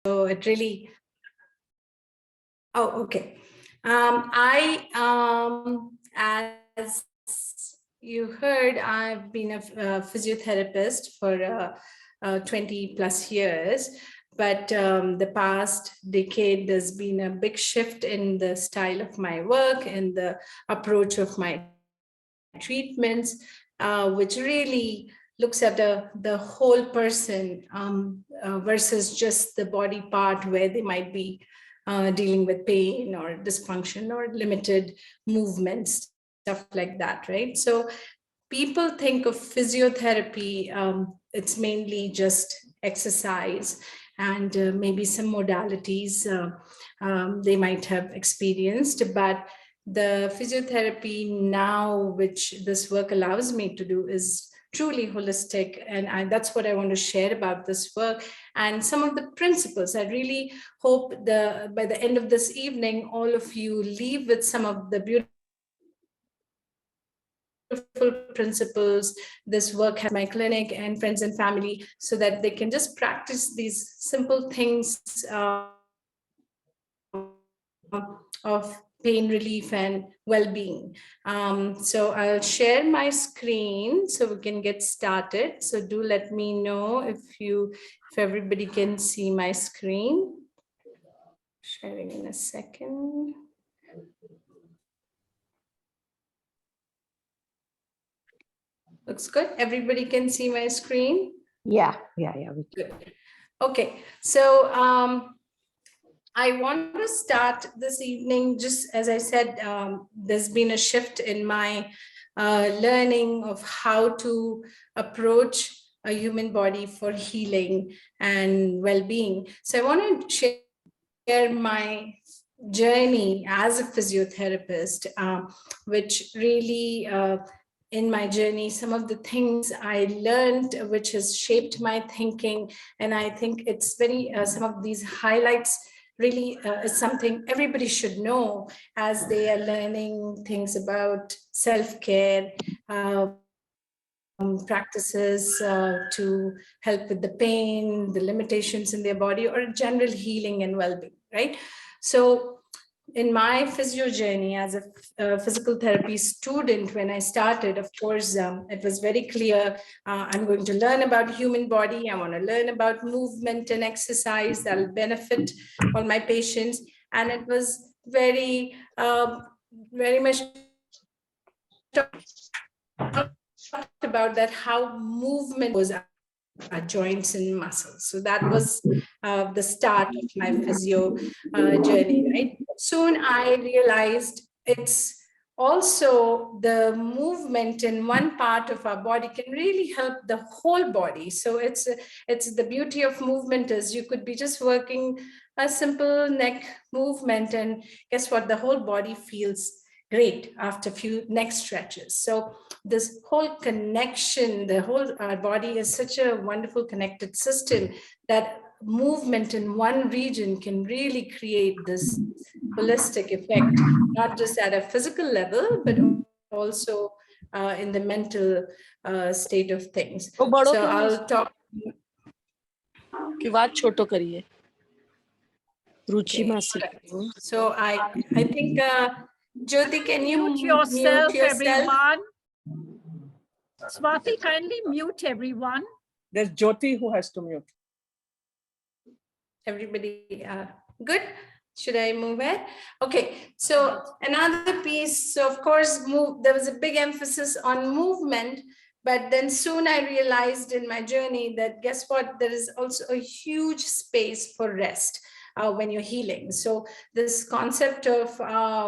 it really, oh, okay. As you heard, I've been a physiotherapist for 20 plus years, but the past decade, there's been a big shift in the style of my work and the approach of my treatments, which really looks at the whole person versus just the body part where they might be dealing with pain or dysfunction or limited movements, stuff like that, right? So people think of physiotherapy, it's mainly just exercise and maybe some modalities they might have experienced, but the physiotherapy now, which this work allows me to do, is truly holistic. And that's what I want to share about this work and some of the principles. I really hope by the end of this evening, all of you leave with some of the beautiful principles this work has my clinic and friends and family, so that they can just practice these simple things of pain relief and well-being. So I'll share my screen so we can get started. So do let me know if everybody can see my screen. Sharing in a second. Looks good. Everybody can see my screen? Yeah. Good. Okay, so I want to start this evening, just as I said, there's been a shift in my learning of how to approach a human body for healing and well-being. So I want to share my journey as a physiotherapist, which really in my journey, some of the things I learned, which has shaped my thinking. And I think it's very, some of these highlights really is something everybody should know as they are learning things about self-care, practices to help with the pain, the limitations in their body, or general healing and well-being, right? So in my physio journey as a physical therapy student, when I started, of course, it was very clear, I'm going to learn about human body. I want to learn about movement and exercise that will benefit all my patients. And it was very, very much talked about that, how movement was joints and muscles. So that was the start of my physio journey, right? Soon I realized it's also the movement in one part of our body can really help the whole body. So it's the beauty of movement is you could be just working a simple neck movement, and guess what? The whole body feels great after a few neck stretches. So this whole connection, our body is such a wonderful connected system that movement in one region can really create this holistic effect, not just at a physical level, but also in the mental state of things. So I'll talk. छोटो करिए रुचि मासी. So I think Jyoti, can you mute yourself, everyone? Swati, Swati, kindly mute everyone. There's Jyoti who has to mute. Everybody good? Should I move it? Okay, so another piece, so of course, there was a big emphasis on movement, but then soon I realized in my journey that guess what? There is also a huge space for rest when you're healing. So this concept of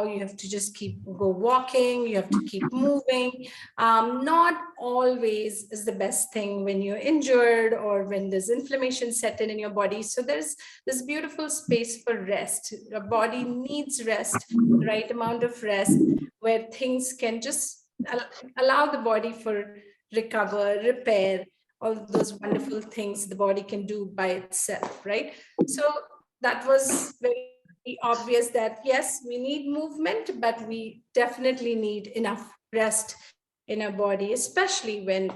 you have to just go walking, you have to keep moving, not always is the best thing when you're injured or when there's inflammation set in your body. So there's this beautiful space for rest. Your body needs rest, the right amount of rest, where things can just allow the body for recover, repair, all those wonderful things the body can do by itself, right? So that was very obvious that yes, we need movement, but we definitely need enough rest in our body, especially when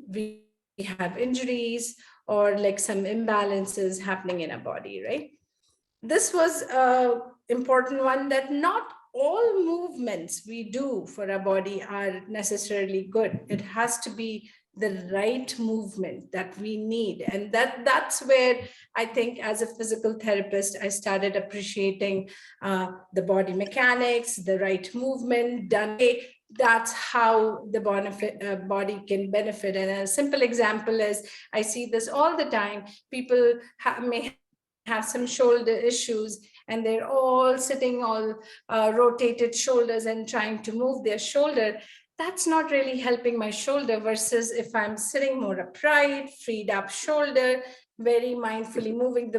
we have injuries or like some imbalances happening in our body, right? This was an important one, that not all movements we do for our body are necessarily good. It has to be the right movement that we need. And that's where I think as a physical therapist, I started appreciating the body mechanics, the right movement done. That's how the body can benefit. And a simple example is, I see this all the time. People may have some shoulder issues and they're all sitting all rotated shoulders and trying to move their shoulder. That's not really helping my shoulder, versus if I'm sitting more upright, freed up shoulder, very mindfully moving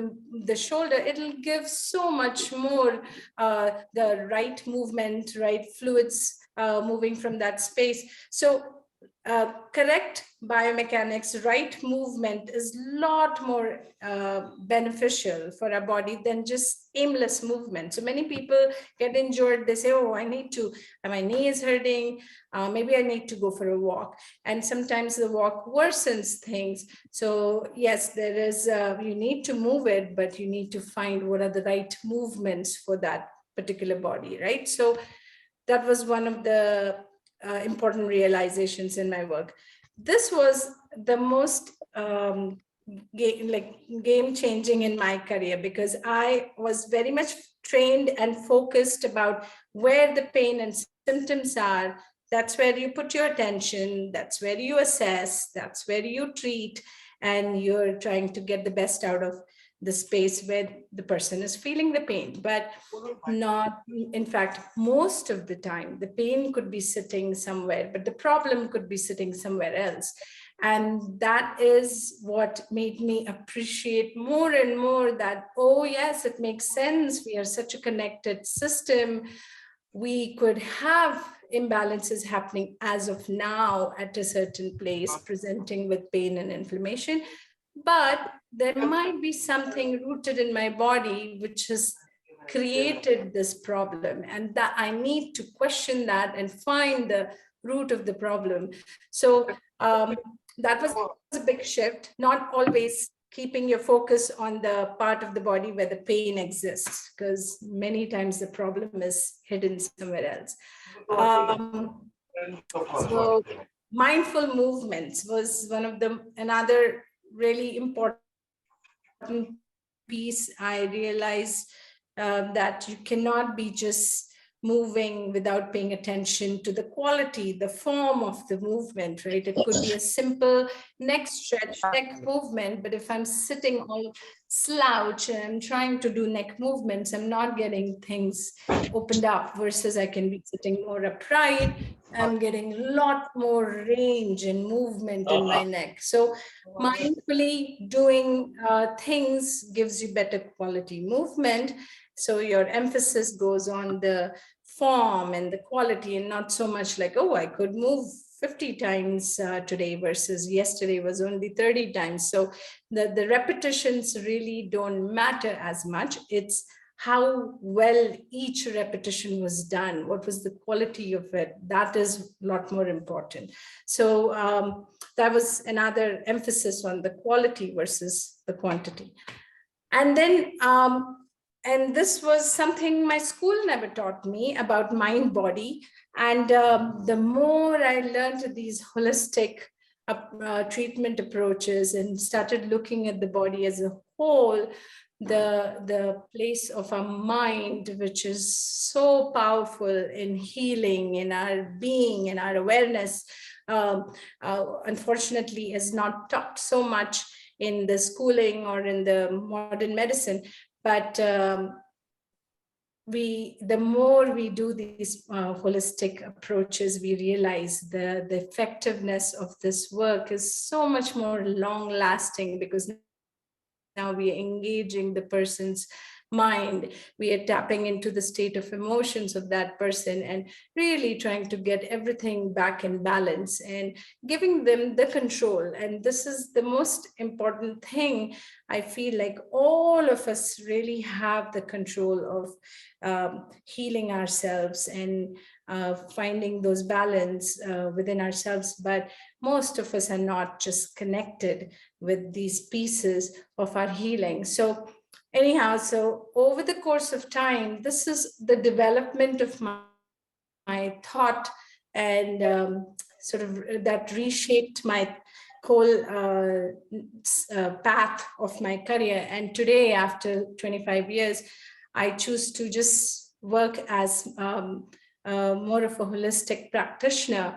the shoulder, it'll give so much more the right movement, right fluids moving from that space. So correct biomechanics, right movement is a lot more beneficial for our body than just aimless movement. So many people get injured. They say, oh, my knee is hurting. Maybe I need to go for a walk. And sometimes the walk worsens things. So yes, there is, you need to move it, but you need to find what are the right movements for that particular body, right? So that was one of the important realizations in my work. This was the most game changing in my career, because I was very much trained and focused about where the pain and symptoms are. That's where you put your attention, that's where you assess, that's where you treat, and you're trying to get the best out of the space where the person is feeling the pain. But not, in fact, most of the time, the pain could be sitting somewhere, but the problem could be sitting somewhere else. And that is what made me appreciate more and more that, oh yes, it makes sense. We are such a connected system. We could have imbalances happening as of now at a certain place, presenting with pain and inflammation. But there might be something rooted in my body which has created this problem, and that I need to question that and find the root of the problem. So that was a big shift, not always keeping your focus on the part of the body where the pain exists, because many times the problem is hidden somewhere else. So mindful movements was one of another really important piece. I realized that you cannot be just moving without paying attention to the quality, the form of the movement, right? It could be a simple neck stretch, neck movement, but if I'm sitting all slouch and I'm trying to do neck movements, I'm not getting things opened up, versus I can be sitting more upright. I'm getting a lot more range and movement in my neck. So mindfully doing things gives you better quality movement. So your emphasis goes on the form and the quality, and not so much like, oh, I could move 50 times today versus yesterday was only 30 times. So the repetitions really don't matter as much. It's how well each repetition was done, what was the quality of it, that is a lot more important. So that was another emphasis on the quality versus the quantity. And then, and this was something my school never taught me about mind body. And the more I learned these holistic treatment approaches and started looking at the body as a whole, the place of our mind, which is so powerful in healing, in our being, in our awareness, unfortunately is not taught so much in the schooling or in the modern medicine. But the more we do these holistic approaches, we realize the effectiveness of this work is so much more long lasting, because now we are engaging the person's mind. We are tapping into the state of emotions of that person and really trying to get everything back in balance and giving them the control. And this is the most important thing. I feel like all of us really have the control of healing ourselves and finding those balance within ourselves. But most of us are not just connected with these pieces of our healing. So anyhow, so over the course of time, this is the development of my thought and sort of that reshaped my whole path of my career. And today, after 25 years, I choose to just work as more of a holistic practitioner.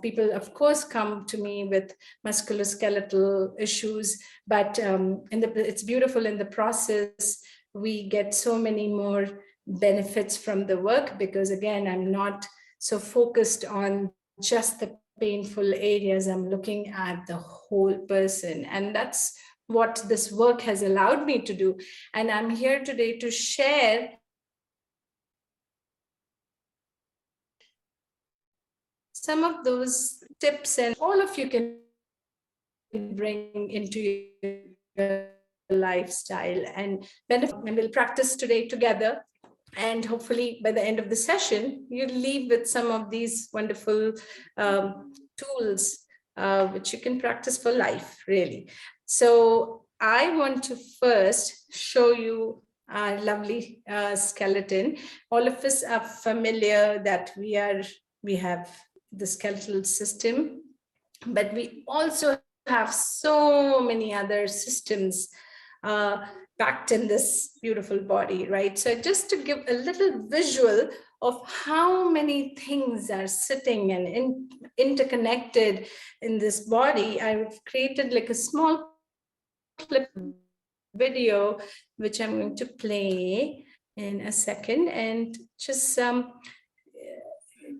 People, of course, come to me with musculoskeletal issues, but it's beautiful in the process. We get so many more benefits from the work because, again, I'm not so focused on just the painful areas. I'm looking at the whole person. And that's what this work has allowed me to do. And I'm here today to share some of those tips, and all of you can bring into your lifestyle and benefit. And we'll practice today together. And hopefully by the end of the session, you'll leave with some of these wonderful tools, which you can practice for life, really. So I want to first show you our lovely skeleton. All of us are familiar that we have the skeletal system, but we also have so many other systems packed in this beautiful body, right? So just to give a little visual of how many things are sitting and interconnected in this body, I've created like a small clip video, which I'm going to play in a second. And just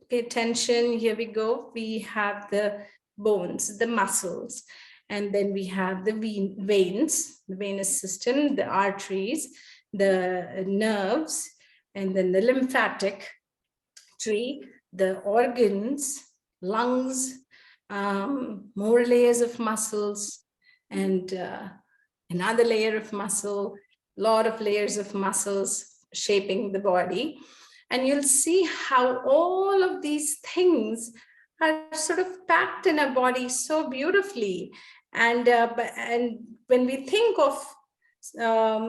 pay attention. Here we go. We have the bones, the muscles, and then we have the veins, the venous system, the arteries, the nerves, and then the lymphatic tree, the organs, lungs, more layers of muscles, and another layer of muscle, a lot of layers of muscles shaping the body. And you'll see how all of these things are sort of packed in a body so beautifully. And when we think of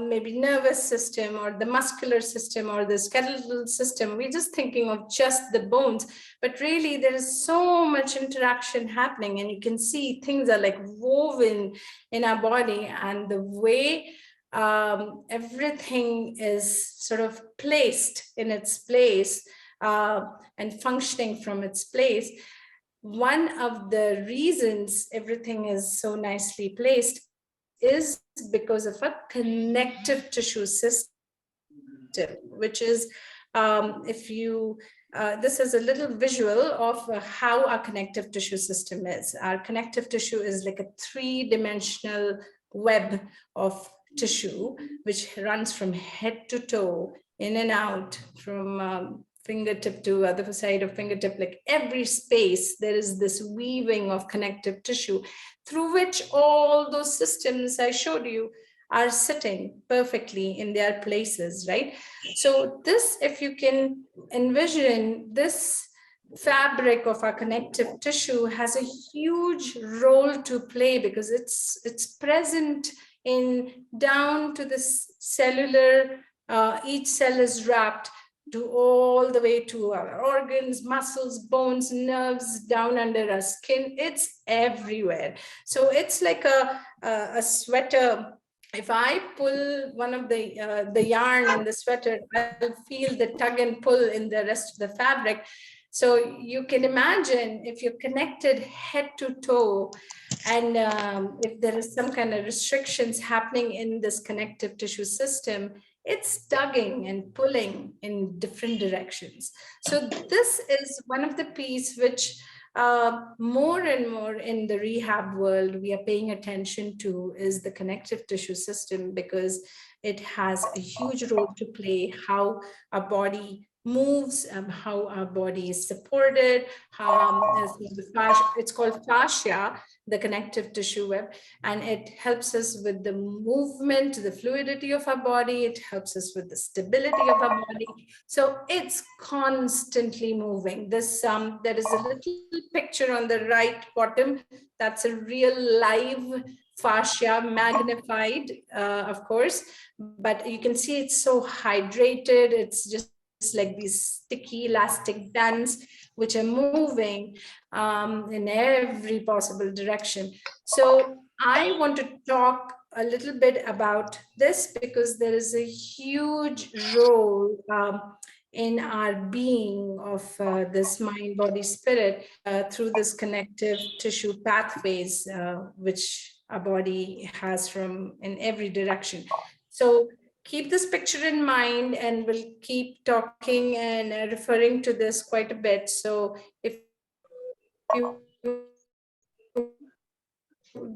maybe nervous system or the muscular system or the skeletal system, we're just thinking of just the bones, but really there is so much interaction happening, and you can see things are like woven in our body, and the way everything is sort of placed in its place and functioning from its place. One of the reasons everything is so nicely placed is because of a connective tissue system, which is, if you, this is a little visual of how our connective tissue system is. Our connective tissue is like a three-dimensional web of tissue, which runs from head to toe, in and out, from fingertip to other side of fingertip. Like every space, there is this weaving of connective tissue through which all those systems I showed you are sitting perfectly in their places, right? So this, if you can envision, this fabric of our connective tissue has a huge role to play because it's present in down to the cellular, each cell is wrapped to all the way to our organs, muscles, bones, nerves, down under our skin. It's everywhere. So it's like a sweater. If I pull one of the yarn in the sweater, I'll feel the tug and pull in the rest of the fabric. So you can imagine if you're connected head to toe, and if there is some kind of restrictions happening in this connective tissue system, it's tugging and pulling in different directions. So this is one of the pieces which more and more in the rehab world, we are paying attention to is the connective tissue system, because it has a huge role to play, how our body moves, how our body is supported, it's called fascia, the connective tissue web, and it helps us with the movement, the fluidity of our body. It helps us with the stability of our body. So it's constantly moving. There is a little picture on the right bottom. That's a real live fascia, magnified, of course, but you can see it's so hydrated. It's just like these sticky elastic bands which are moving in every possible direction. So I want to talk a little bit about this because there is a huge role in our being of this mind, body, spirit through this connective tissue pathways, which our body has from in every direction. So keep this picture in mind, and we'll keep talking and referring to this quite a bit. So if you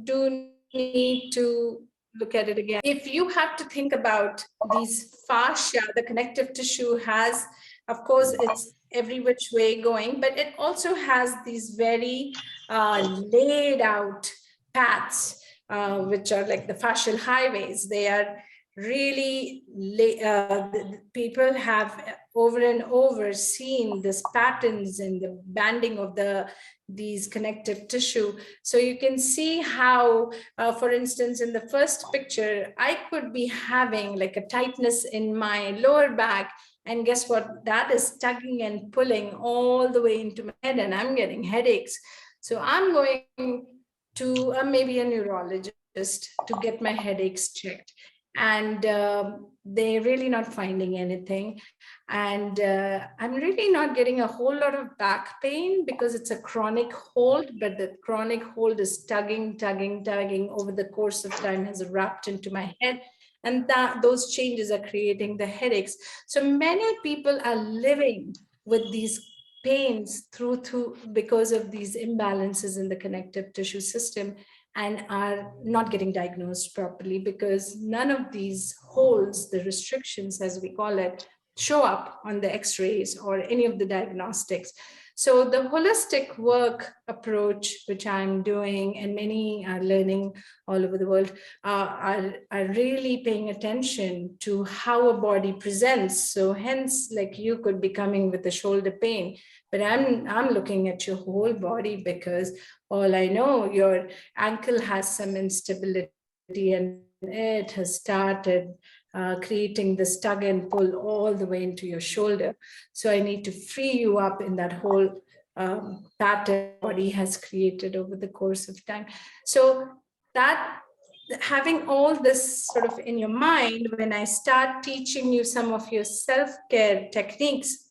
do need to look at it again, if you have to think about these fascia, the connective tissue has, of course, it's every which way going, but it also has these very laid out paths, which are like the fascial highways. They are really, people have over and over seen this patterns in the banding of these connective tissue. So you can see how, for instance, in the first picture, I could be having like a tightness in my lower back, and guess what? That is tugging and pulling all the way into my head, and I'm getting headaches. So I'm going to maybe a neurologist to get my headaches checked, and they're really not finding anything. And I'm really not getting a whole lot of back pain because it's a chronic hold, but the chronic hold is tugging over the course of time, has wrapped into my head. And those changes are creating the headaches. So many people are living with these pains through because of these imbalances in the connective tissue system, and are not getting diagnosed properly because none of these holes, the restrictions as we call it, show up on the x-rays or any of the diagnostics. So the holistic work approach, which I'm doing, and many are learning all over the world, are really paying attention to how a body presents. So hence, like, you could be coming with a shoulder pain, but I'm looking at your whole body, because all I know, your ankle has some instability, and it has started creating this tug and pull all the way into your shoulder. So I need to free you up in that whole pattern body has created over the course of time. So that, having all this sort of in your mind, when I start teaching you some of your self-care techniques,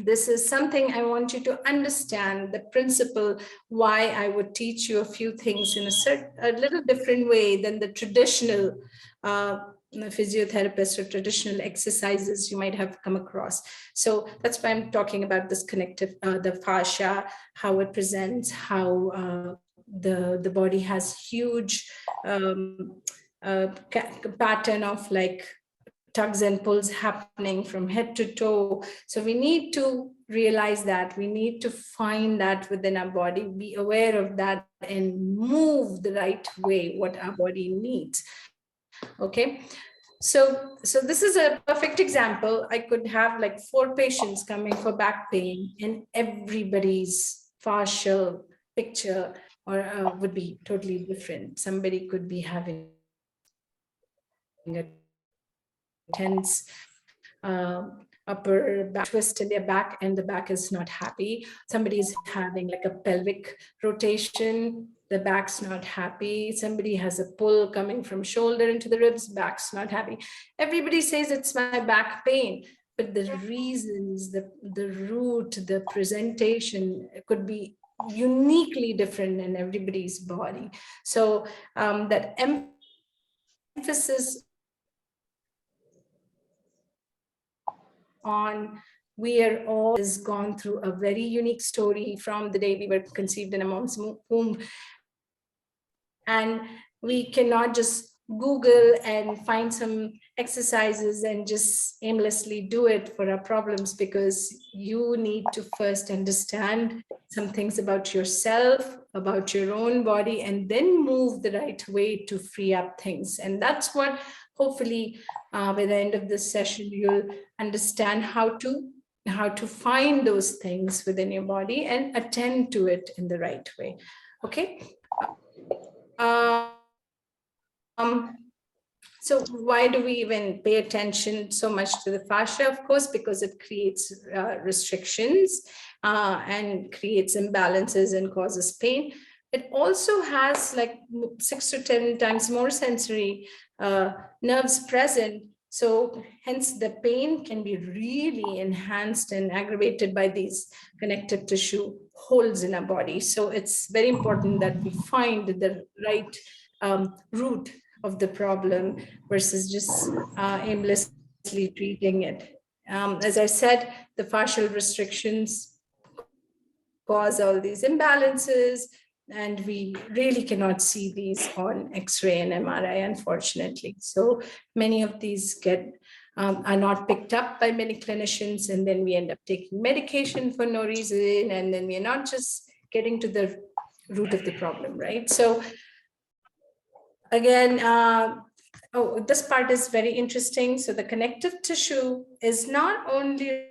this is something I want you to understand, the principle why I would teach you a few things in a little different way than the traditional physiotherapist or traditional exercises you might have come across. So that's why I'm talking about this connective, the fascia, how it presents, how the body has huge pattern of like tugs and pulls happening from head to toe. So we need to realize that, we need to find that within our body, be aware of that, and move the right way, what our body needs. Okay. So this is a perfect example. I could have like 4 patients coming for back pain, and everybody's fascial picture or would be totally different. Somebody could be having a tense upper back twist in their back, and the back is not happy. Somebody is having like a pelvic rotation, the back's not happy. Somebody has a pull coming from shoulder into the ribs, back's not happy. Everybody says it's my back pain, but the reasons, the root, the presentation could be uniquely different in everybody's body. So that emphasis on we are all has gone through a very unique story from the day we were conceived in a mom's womb. And we cannot just Google and find some exercises and just aimlessly do it for our problems, because you need to first understand some things about yourself, about your own body, and then move the right way to free up things. And that's what hopefully by the end of this session, you'll understand how to find those things within your body and attend to it in the right way. Okay. So why do we even pay attention so much to the fascia? Of course, because it creates restrictions and creates imbalances and causes pain. It also has like 6 to 10 times more sensory nerves present. So hence the pain can be really enhanced and aggravated by these connective tissue holes in our body. So it's very important that we find the right root of the problem versus just aimlessly treating it. As I said, the fascial restrictions cause all these imbalances, and we really cannot see these on X-ray and MRI, unfortunately. So many of these are not picked up by many clinicians, and then we end up taking medication for no reason, and then we're not just getting to the root of the problem, right? So again, this part is very interesting. So the connective tissue is not only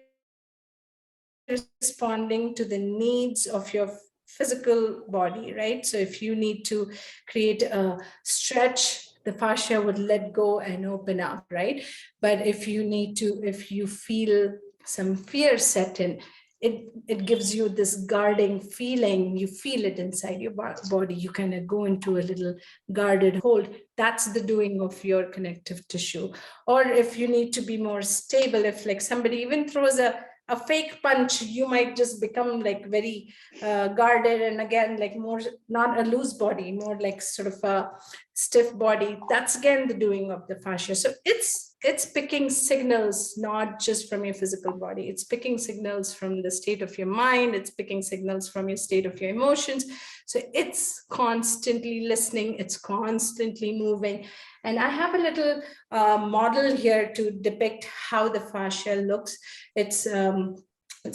responding to the needs of your physical body, right? So if you need to create a stretch, the fascia would let go and open up, right? But if you feel some fear set in, it gives you this guarding feeling. You feel it inside your body. You kind of go into a little guarded hold. That's the doing of your connective tissue. Or if you need to be more stable, if like somebody even throws a fake punch, you might just become like very guarded, and again, like more, not a loose body, more like sort of a stiff body. That's again the doing of the fascia. So it's picking signals, not just from your physical body. It's picking signals from the state of your mind. It's picking signals from your state of your emotions. So it's constantly listening. It's constantly moving. And I have a little model here to depict how the fascia looks. It's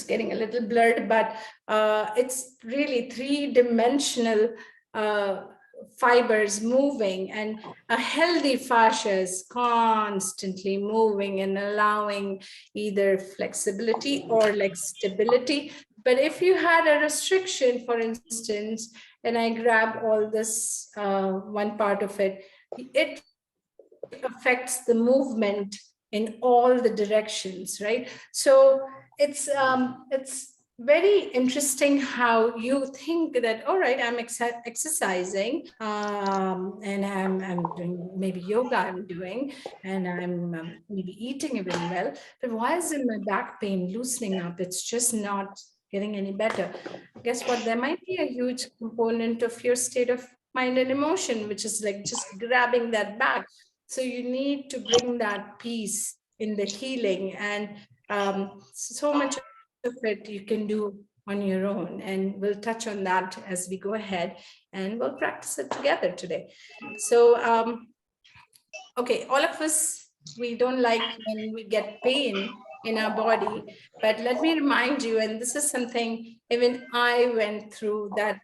getting a little blurred, but it's really three-dimensional fibers moving, and a healthy fascia is constantly moving and allowing either flexibility or like stability. But if you had a restriction, for instance, and I grab all this one part of it, it affects the movement in all the directions, right? So it's very interesting how you think that, all right, I'm exercising and I'm doing maybe yoga, I'm doing, and I'm maybe eating even well, but why isn't my back pain loosening up? It's just not getting any better. Guess what? There might be a huge component of your state of mind and emotion, which is like just grabbing that back. So you need to bring that peace in the healing, and so much of it you can do on your own. And we'll touch on that as we go ahead, and we'll practice it together today. So, okay, all of us, we don't like when we get pain in our body, but let me remind you, and this is something even I went through, that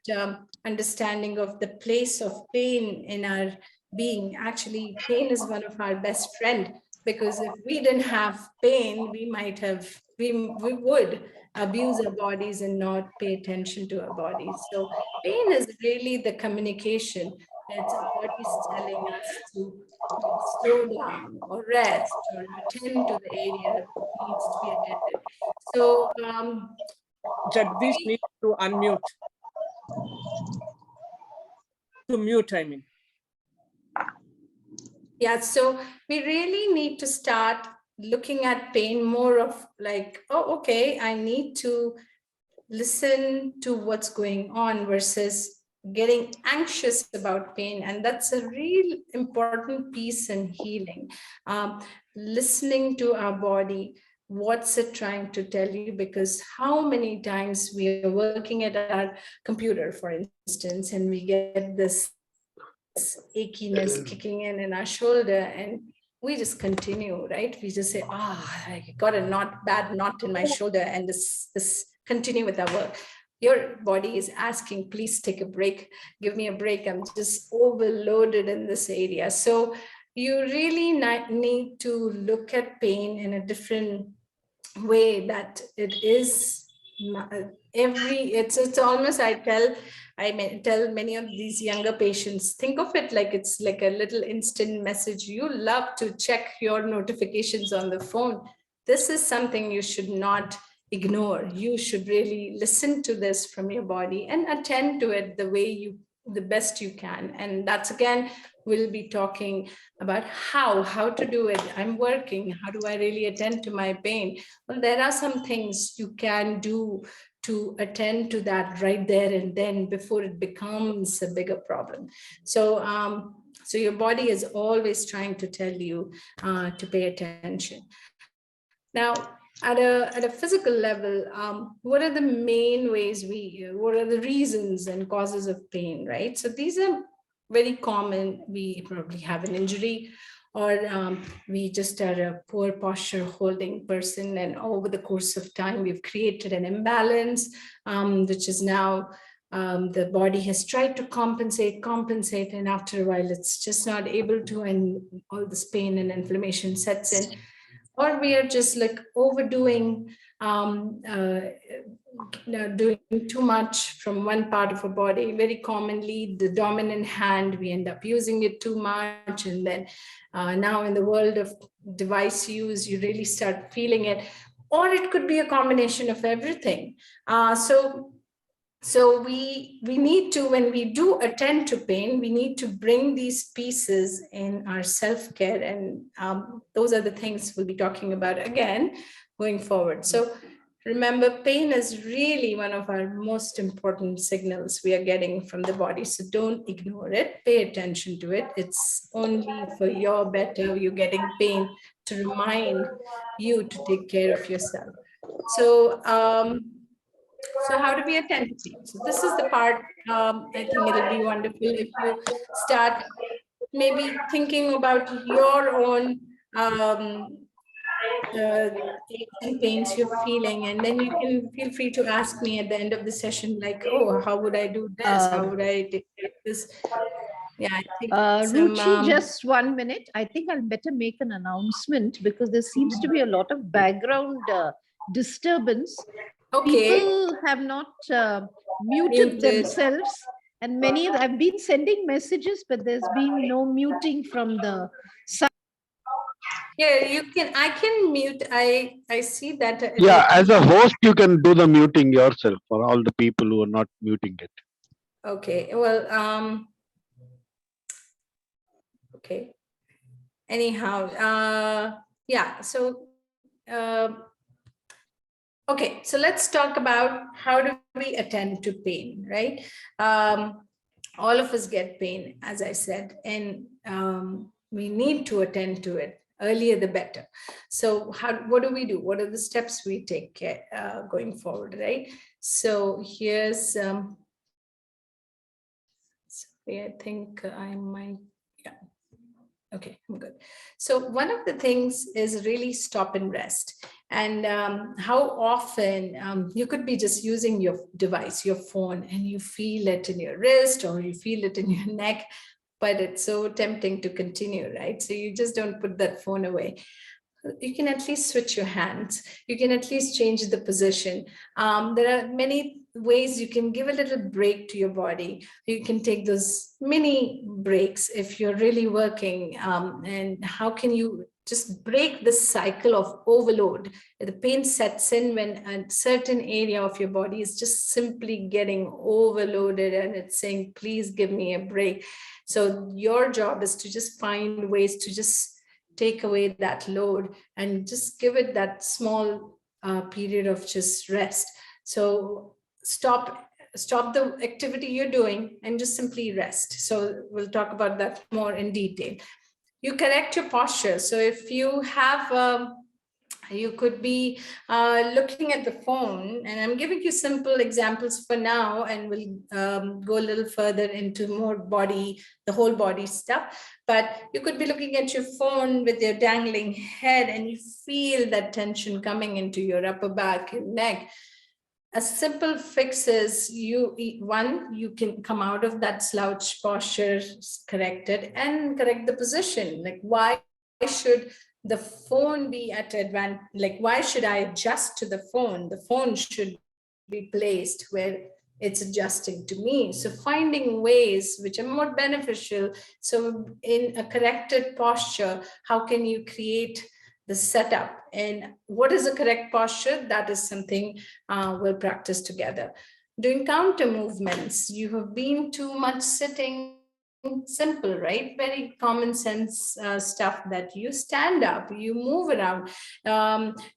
understanding of the place of pain in our being. Actually, pain is one of our best friend, because if we didn't have pain, we would abuse our bodies and not pay attention to our bodies. So pain is really the communication. It's our bodies telling us to slow down or rest or attend to the area that needs to be attended. So Jagdish needs to unmute. To mute, I mean. yeah, so we really need to start looking at pain more of like, oh, okay, I need to listen to what's going on versus getting anxious about pain. And that's a real important piece in healing. Listening to our body, what's it trying to tell you? Because how many times we are working at our computer, for instance, and we get this achiness kicking in our shoulder, and we just continue, right? We just say, I got a bad knot in my shoulder, and this continue with our work. Your body is asking, please take a break, give me a break. I'm just overloaded in this area. So you really need to look at pain in a different way, that it is it's almost, I tell many of these younger patients, think of it like it's like a little instant message. You love to check your notifications on the phone. This is something you should not ignore. You should really listen to this from your body and attend to it the best you can. And that's, again, we'll be talking about how to do it. I'm working, how do I really attend to my pain? Well, there are some things you can do to attend to that right there and then, before it becomes a bigger problem. So so your body is always trying to tell you to pay attention. Now, at a physical level, what are the main ways what are the reasons and causes of pain, right? So these are very common. We probably have an injury, or we just are a poor posture holding person, and over the course of time, we've created an imbalance, which is now the body has tried to compensate, and after a while, it's just not able to, and all this pain and inflammation sets in. Or we are just like overdoing, doing too much from one part of our body. Very commonly, the dominant hand, we end up using it too much. And then now in the world of device use, you really start feeling it. Or it could be a combination of everything. So we need to, when we do attend to pain, we need to bring these pieces in our self-care. And those are the things we'll be talking about again going forward. So remember, pain is really one of our most important signals we are getting from the body. So don't ignore it. Pay attention to it. It's only for your better. You're getting pain to remind you to take care of yourself. So so how do we attend to pain? So this is the part, I think it'll be wonderful if you start maybe thinking about your own aches and pains you're feeling, and then you can feel free to ask me at the end of the session, like, oh, how would I do this? How would I take care of this? Yeah, I think Ruchi, just 1 minute. I think I'll better make an announcement, because there seems to be a lot of background disturbance. okay. People have not muted themselves, and I've been sending messages, but there's been no muting from the side. Yeah, I can mute. I see that. Yeah, as a host, you can do the muting yourself for all the people who are not muting it. Okay, well, okay. Anyhow, yeah, so, okay, so let's talk about how do we attend to pain, right? All of us get pain, as I said, and we need to attend to it. Earlier, the better. So what do we do? What are the steps we take going forward, right? So here's, sorry, I think I might, yeah. Okay, I'm good. So one of the things is really stop and rest. And how often you could be just using your device, your phone, and you feel it in your wrist or you feel it in your neck, but it's so tempting to continue, right? So you just don't put that phone away. You can at least switch your hands. You can at least change the position. There are many ways you can give a little break to your body. You can take those mini breaks if you're really working. And how can you just break this cycle of overload? The pain sets in when a certain area of your body is just simply getting overloaded and it's saying, please give me a break. So your job is to just find ways to just take away that load and just give it that small period of just rest. So stop the activity you're doing and just simply rest. So we'll talk about that more in detail. You correct your posture. So if you have You could be looking at the phone, and I'm giving you simple examples for now, and we'll go a little further into more body, the whole body stuff. But you could be looking at your phone with your dangling head, and you feel that tension coming into your upper back, your neck. A simple fix is you can come out of that slouch posture, correct it, and correct the position. Like, why should the phone be at advantage? Like, why should I adjust to the phone? The phone should be placed where it's adjusting to me. So finding ways which are more beneficial. So in a corrected posture, how can you create the setup? And what is the correct posture? That is something we'll practice together. Doing counter movements. You have been too much sitting. Simple, right? Very common sense stuff, that you stand up, you move around.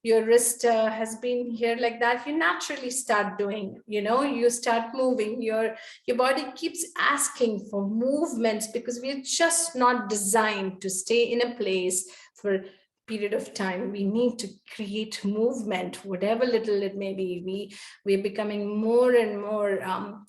Your wrist has been here like that. You naturally start doing, you start moving. Your body keeps asking for movements, because we're just not designed to stay in a place for period of time. We need to create movement, whatever little it may be. We're becoming more and more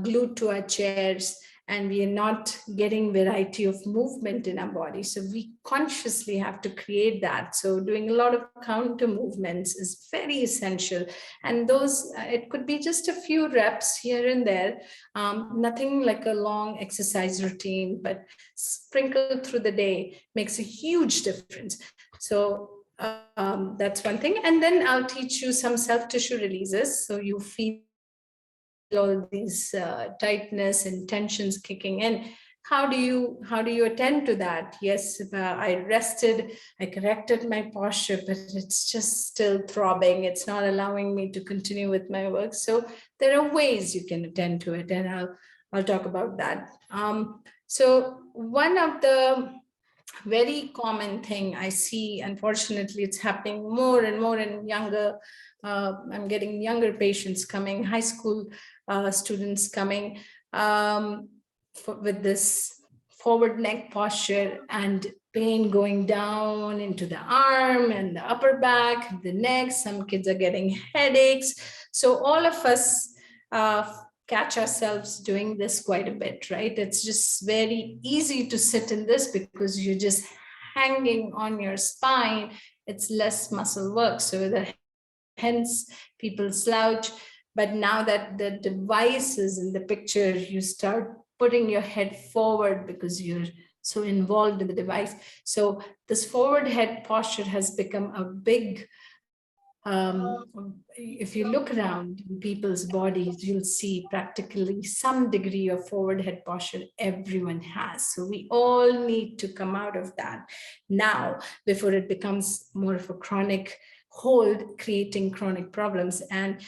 glued to our chairs, and we are not getting variety of movement in our body. So we consciously have to create that. So doing a lot of counter movements is very essential. And those, it could be just a few reps here and there, nothing like a long exercise routine, but sprinkled through the day makes a huge difference. So that's one thing. And then I'll teach you some self-tissue releases. So you feel all these tightness and tensions kicking in. How do you attend to that? Yes, I rested, I corrected my posture, but it's just still throbbing. It's not allowing me to continue with my work. So there are ways you can attend to it, and I'll talk about that. So one of the very common thing I see, unfortunately, it's happening more and more in younger. I'm getting younger patients coming, high school students coming with this forward neck posture, and pain going down into the arm and the upper back, the neck. Some kids are getting headaches. So all of us catch ourselves doing this quite a bit, right? It's just very easy to sit in this because you're just hanging on your spine. It's less muscle work. So hence people slouch. But now that the device is in the picture, you start putting your head forward because you're so involved in the device. So this forward head posture has become a big, if you look around in people's bodies, you'll see practically some degree of forward head posture everyone has. So we all need to come out of that now before it becomes more of a chronic hold, creating chronic problems. And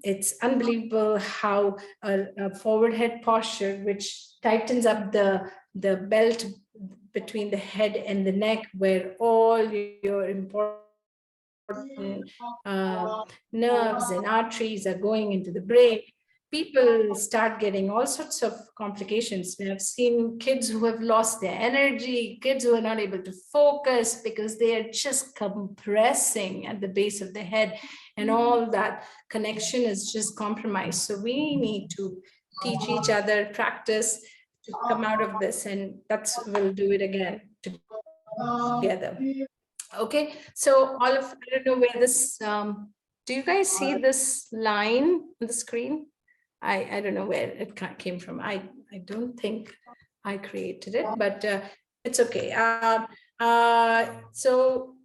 it's unbelievable how a forward head posture, which tightens up the belt between the head and the neck, where all your important nerves and arteries are going into the brain, people start getting all sorts of complications. We have seen kids who have lost their energy, kids who are not able to focus because they are just compressing at the base of the head, and all that connection is just compromised. So we need to teach each other, practice to come out of this, and we'll do it again together. Okay, so I don't know where this, do you guys see this line on the screen? I don't know where it came from. I don't think I created it, but it's okay. So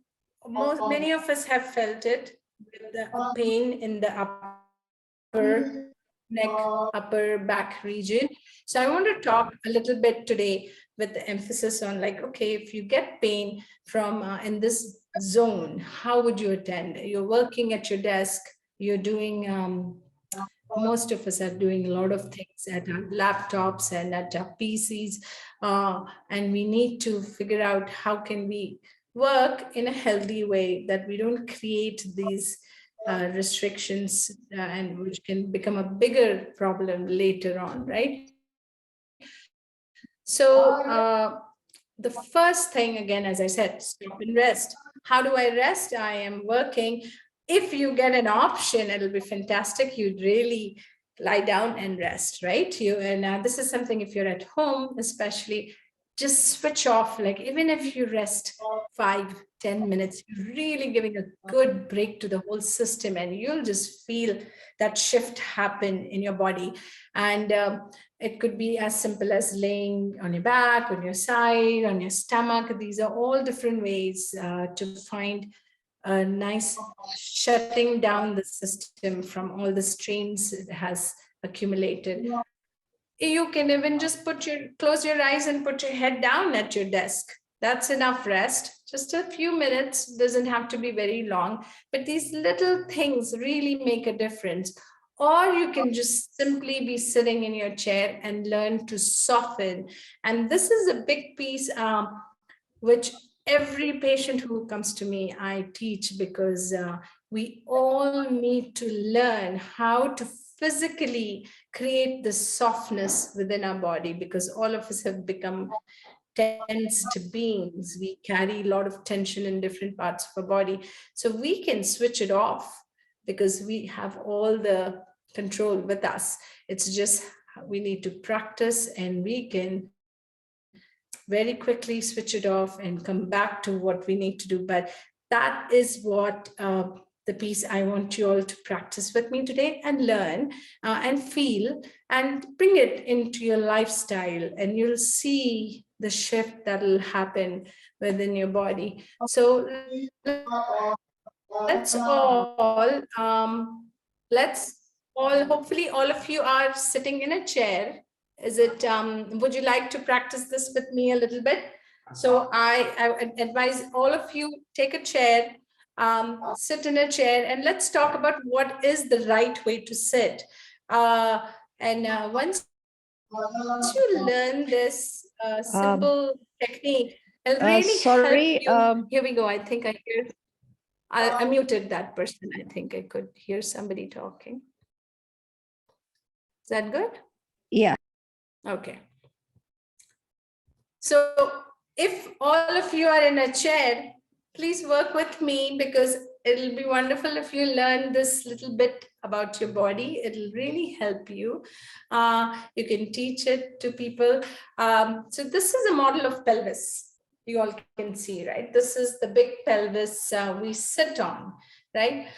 many of us have felt it, with the pain in the upper neck, upper back region. So I want to talk a little bit today with the emphasis on, like, okay, if you get pain from in this zone, how would you attend? You're working at your desk, you're doing, most of us are doing a lot of things at our laptops and at our PCs, and we need to figure out how can we work in a healthy way, that we don't create these restrictions, and which can become a bigger problem later on, right? So the first thing, again, as I said, stop and rest. How do I rest? I am working. If you get an option, it'll be fantastic. You'd really lie down and rest, right? And this is something, if you're at home, especially, just switch off. Like, even if you rest 5-10 minutes, you're really giving a good break to the whole system, and you'll just feel that shift happen in your body. And it could be as simple as laying on your back, on your side, on your stomach. These are all different ways to find a nice shutting down the system from all the strains it has accumulated. You can even just close your eyes and put your head down at your desk. That's enough rest. Just a few minutes, doesn't have to be very long, but these little things really make a difference. Or you can just simply be sitting in your chair and learn to soften. And this is a big piece, which every patient who comes to me, I teach, because we all need to learn how to physically create the softness within our body, because all of us have become tensed beings. We carry a lot of tension in different parts of our body. So we can switch it off because we have all the control with us. It's just we need to practice, and we can very quickly switch it off and come back to what we need to do. But that is what the piece I want you all to practice with me today and learn and feel and bring it into your lifestyle, and you'll see the shift that will happen within your body. So let's all, hopefully all of you are sitting in a chair. Is it, would you like to practice this with me a little bit? So I advise all of you, take a chair, sit in a chair, and let's talk about what is the right way to sit. Once you learn this simple technique, it'll really sorry, help you. Here we go. I think I hear, I muted that person. I think I could hear somebody talking. Is that good? Yeah. Okay. So if all of you are in a chair, please work with me, because it'll be wonderful if you learn this little bit about your body. It'll really help you. You can teach it to people. So this is a model of pelvis. You all can see, right? This is the big pelvis we sit on, right?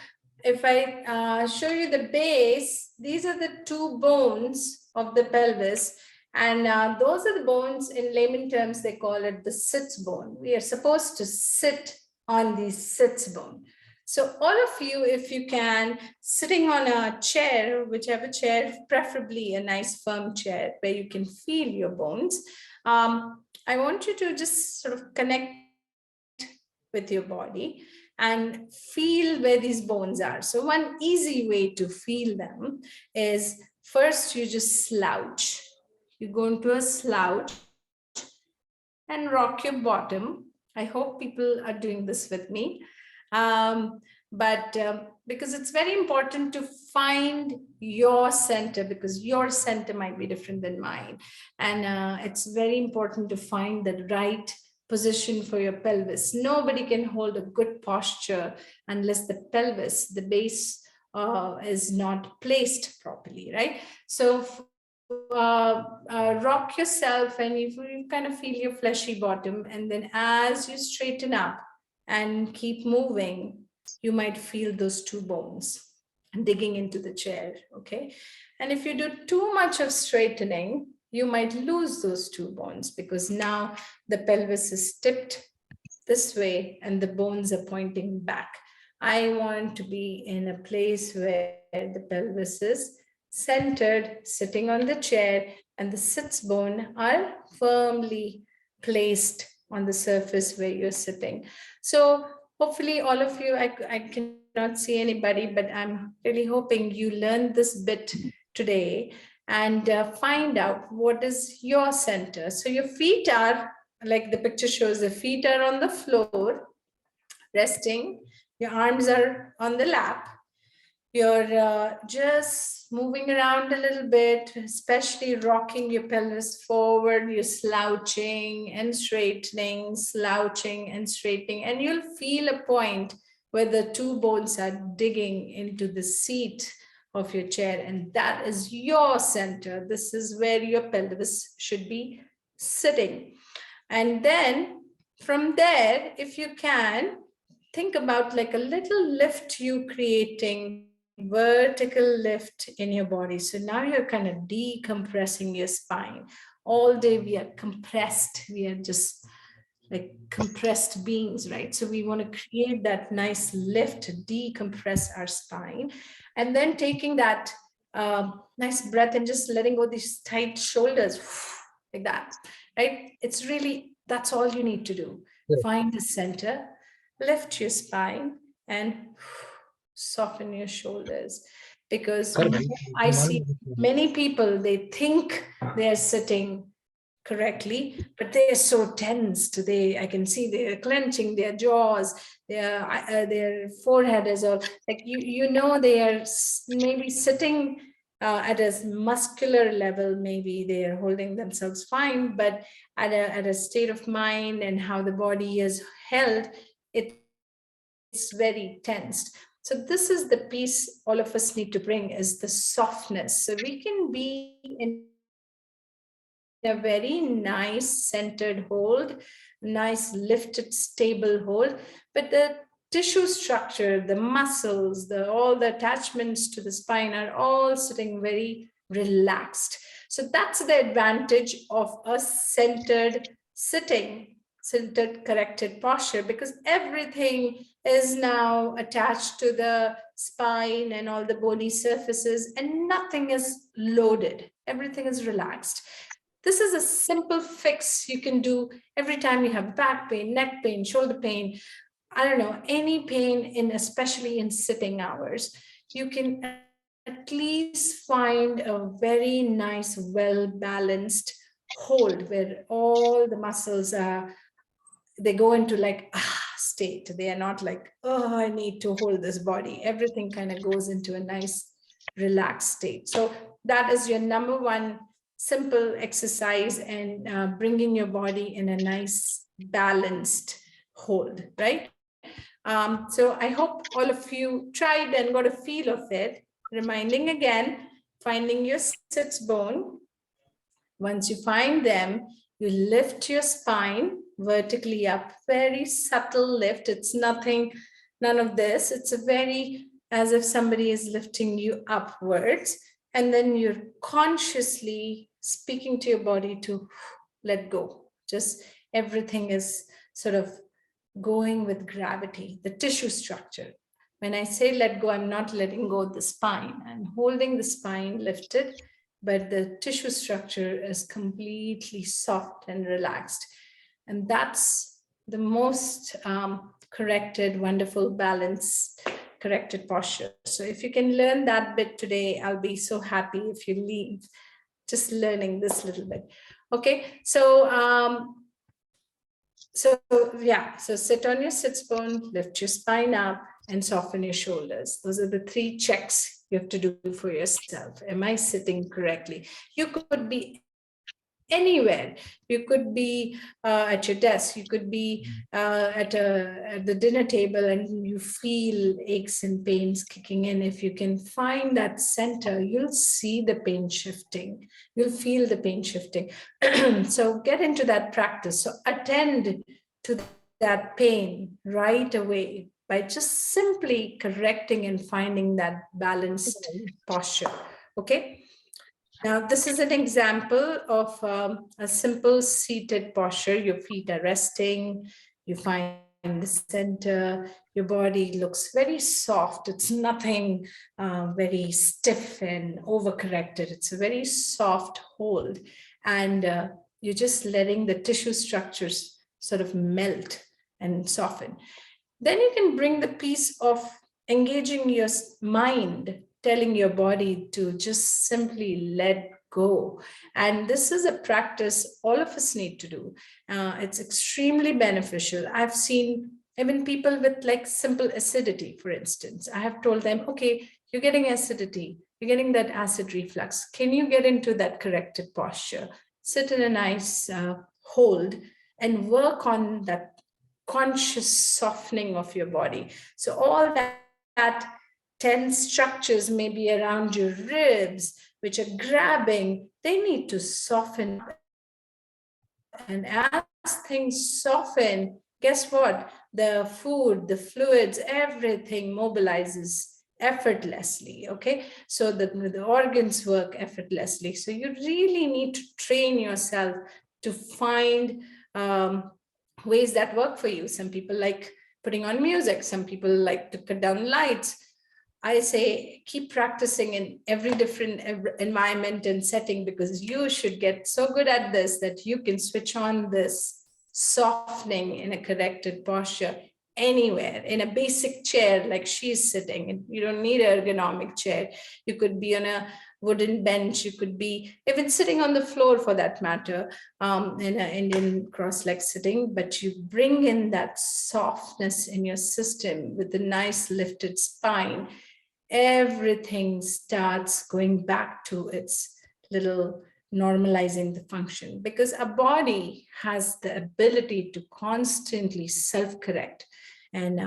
If I show you the base, these are the two bones of the pelvis. And those are the bones, in layman terms, they call it the sits bone. We are supposed to sit on the sits bone. So all of you, if you can, sitting on a chair, whichever chair, preferably a nice firm chair where you can feel your bones. I want you to just sort of connect with your body and feel where these bones are. So one easy way to feel them is, first you just slouch. You go into a slouch and rock your bottom. I hope people are doing this with me. Because it's very important to find your center, because your center might be different than mine. And it's very important to find the right position for your pelvis. Nobody can hold a good posture unless the pelvis, the base, is not placed properly, right? So rock yourself, and you kind of feel your fleshy bottom, and then as you straighten up and keep moving, you might feel those two bones digging into the chair, okay? And if you do too much of straightening, you might lose those two bones, because now the pelvis is tipped this way and the bones are pointing back. I want to be in a place where the pelvis is centered, sitting on the chair, and the sits bone are firmly placed on the surface where you're sitting. So hopefully all of you, I cannot see anybody, but I'm really hoping you learned this bit today and find out what is your center. So your feet are, like the picture shows, the feet are on the floor, resting. Your arms are on the lap. You're just moving around a little bit, especially rocking your pelvis forward. You're slouching and straightening, slouching and straightening. And you'll feel a point where the two bones are digging into the seat of your chair. And that is your center. This is where your pelvis should be sitting. And then from there, if you can, think about like a little lift you creating, vertical lift in your body. So now you're kind of decompressing your spine. All day we are compressed. We are just like compressed beings, right? So we want to create that nice lift to decompress our spine. And then taking that nice breath and just letting go these tight shoulders like that, right? It's really, that's all you need to do. Yeah. Find the center, lift your spine, and soften your shoulders. Because I see many people, they think they're sitting correctly, but they're so tensed. I can see they're clenching their jaws, their forehead is all like, you know, they are maybe sitting at a muscular level, maybe they are holding themselves fine, but at a state of mind and how the body is held, it's very tensed. So this is the piece all of us need to bring, is the softness. So we can be in a very nice centered hold, nice lifted, stable hold, but the tissue structure, the muscles, all the attachments to the spine are all sitting very relaxed. So that's the advantage of a centered sitting, centered corrected posture, because everything is now attached to the spine and all the bony surfaces, and nothing is loaded. Everything is relaxed. This is a simple fix you can do every time you have back pain, neck pain, shoulder pain, I don't know, any pain, especially in sitting hours. You can at least find a very nice, well-balanced hold where all the muscles they go into like state. They are not like, oh, I need to hold this body. Everything kind of goes into a nice relaxed state. So that is your number one simple exercise, and bringing your body in a nice balanced hold, right? So I hope all of you tried and got a feel of it. Reminding again, finding your sits bone. Once you find them, you lift your spine vertically up, very subtle lift. It's nothing, none of this. It's a very, as if somebody is lifting you upwards. And then you're consciously speaking to your body to let go. Just everything is sort of going with gravity, the tissue structure. When I say let go, I'm not letting go of the spine. I'm holding the spine lifted, but the tissue structure is completely soft and relaxed. And that's the most corrected, wonderful, balanced, corrected posture. So if you can learn that bit today, I'll be so happy if you leave just learning this little bit. Okay, so so sit on your sits bone, lift your spine up, and soften your shoulders. Those are the 3 checks you have to do for yourself. Am I sitting correctly? You could be anywhere. You could be at your desk. You could be at the dinner table, and you feel aches and pains kicking in. If you can find that center, you'll see the pain shifting. You'll feel the pain shifting. So get into that practice. So attend to that pain right away by just simply correcting and finding that balanced posture. Okay. Now, this is an example of a simple seated posture. Your feet are resting, you find the center, your body looks very soft. It's nothing very stiff and overcorrected. It's a very soft hold. And you're just letting the tissue structures sort of melt and soften. Then you can bring the piece of engaging your mind, telling your body to just simply let go. And this is a practice all of us need to do. It's extremely beneficial. I've seen Even people with like simple acidity, for instance, I have told them, okay, you're getting acidity, you're getting that acid reflux. Can you get into that corrected posture? Sit in a nice hold and work on that conscious softening of your body. So all that tense structures maybe around your ribs, which are grabbing, they need to soften. And as things soften, guess what? The food, the fluids, everything mobilizes effortlessly. Okay, so the organs work effortlessly. So you really need to train yourself to find ways that work for you. Some people like putting on music, some people like to cut down lights. I say keep practicing in every different environment and setting, because you should get so good at this that you can switch on this softening in a corrected posture anywhere, in a basic chair like she's sitting. You don't need an ergonomic chair. You could be on a wooden bench. You could be even sitting on the floor for that matter, in an Indian cross-leg sitting, but you bring in that softness in your system with a nice lifted spine. Everything starts going back to its little normalizing the function, because a body has the ability to constantly self-correct and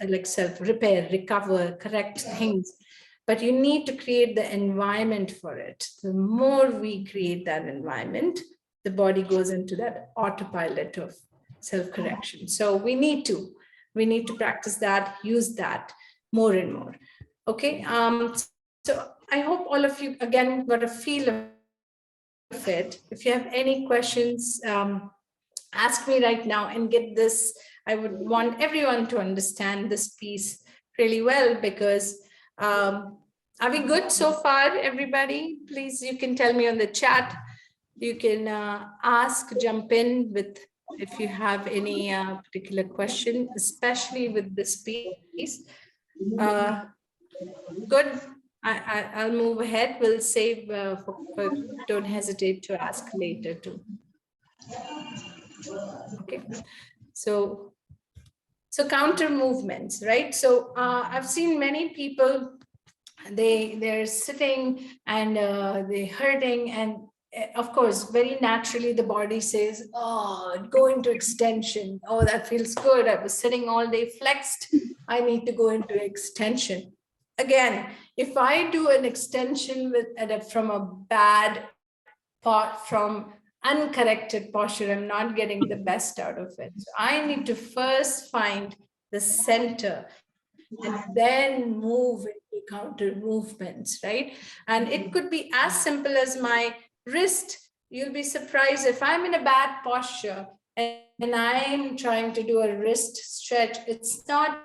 like self-repair, recover, correct things. But you need to create the environment for it. The more we create that environment, the body goes into that autopilot of self-correction. So we need to practice that, use that more and more. Okay, so I hope all of you again got a feel of it. If you have any questions, ask me right now and get this. I would want everyone to understand this piece really well, because are we good so far, everybody? Please, you can tell me on the chat. You can ask, jump in with if you have any particular question, especially with this piece. Good. I'll move ahead. We'll save don't hesitate to ask later too. Okay. So counter movements, right? So I've seen many people, they're sitting and they're hurting, and of course, very naturally, the body says, oh, go into extension. Oh, that feels good. I was sitting all day flexed. I need to go into extension. Again, if I do an extension from a bad part, from uncorrected posture, I'm not getting the best out of it. So I need to first find the center and then move into counter movements, right? And it could be as simple as my wrist. You'll be surprised if I'm in a bad posture and I'm trying to do a wrist stretch, it's not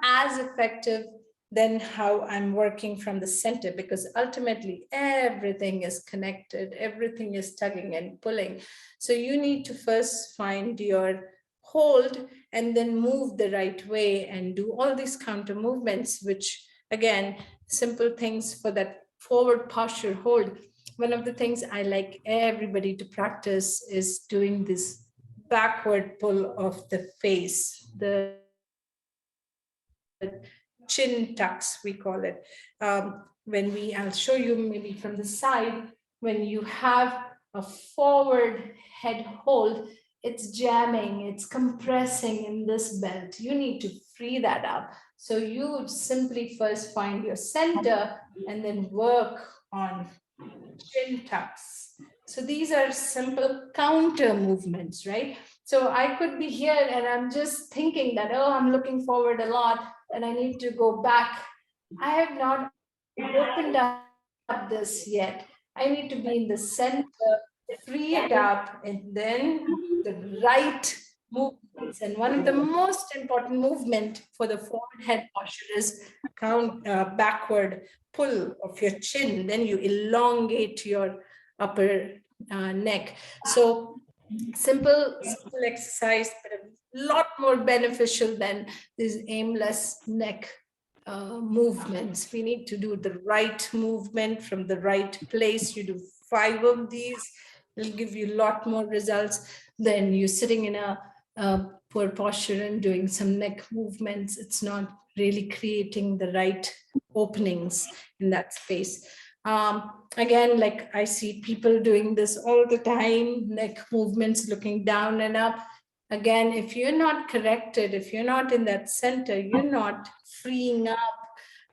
as effective than how I'm working from the center, because ultimately everything is connected, everything is tugging and pulling. So you need to first find your hold and then move the right way and do all these counter movements, which again, simple things for that forward posture hold. One of the things I like everybody to practice is doing this backward pull of the face, the chin tucks, we call it. I'll show you maybe from the side, when you have a forward head hold, it's jamming, it's compressing in this belt. You need to free that up. So you simply first find your center and then work on chin tucks. So these are simple counter movements, right? So I could be here and I'm just thinking that, oh, I'm looking forward a lot and I need to go back. I have not opened up this yet. I need to be in the center, free it up, and then the right movements. And one of the most important movement for the forward head posture is backward pull of your chin. Then you elongate your upper neck. So simple exercise, but a lot more beneficial than these aimless neck movements. We need to do the right movement from the right place. You do 5 of these, it'll give you a lot more results than you sitting in a poor posture and doing some neck movements, it's not really creating the right openings in that space. Again, like I see people doing this all the time, neck movements, looking down and up. Again, if you're not corrected, if you're not in that center, you're not freeing up,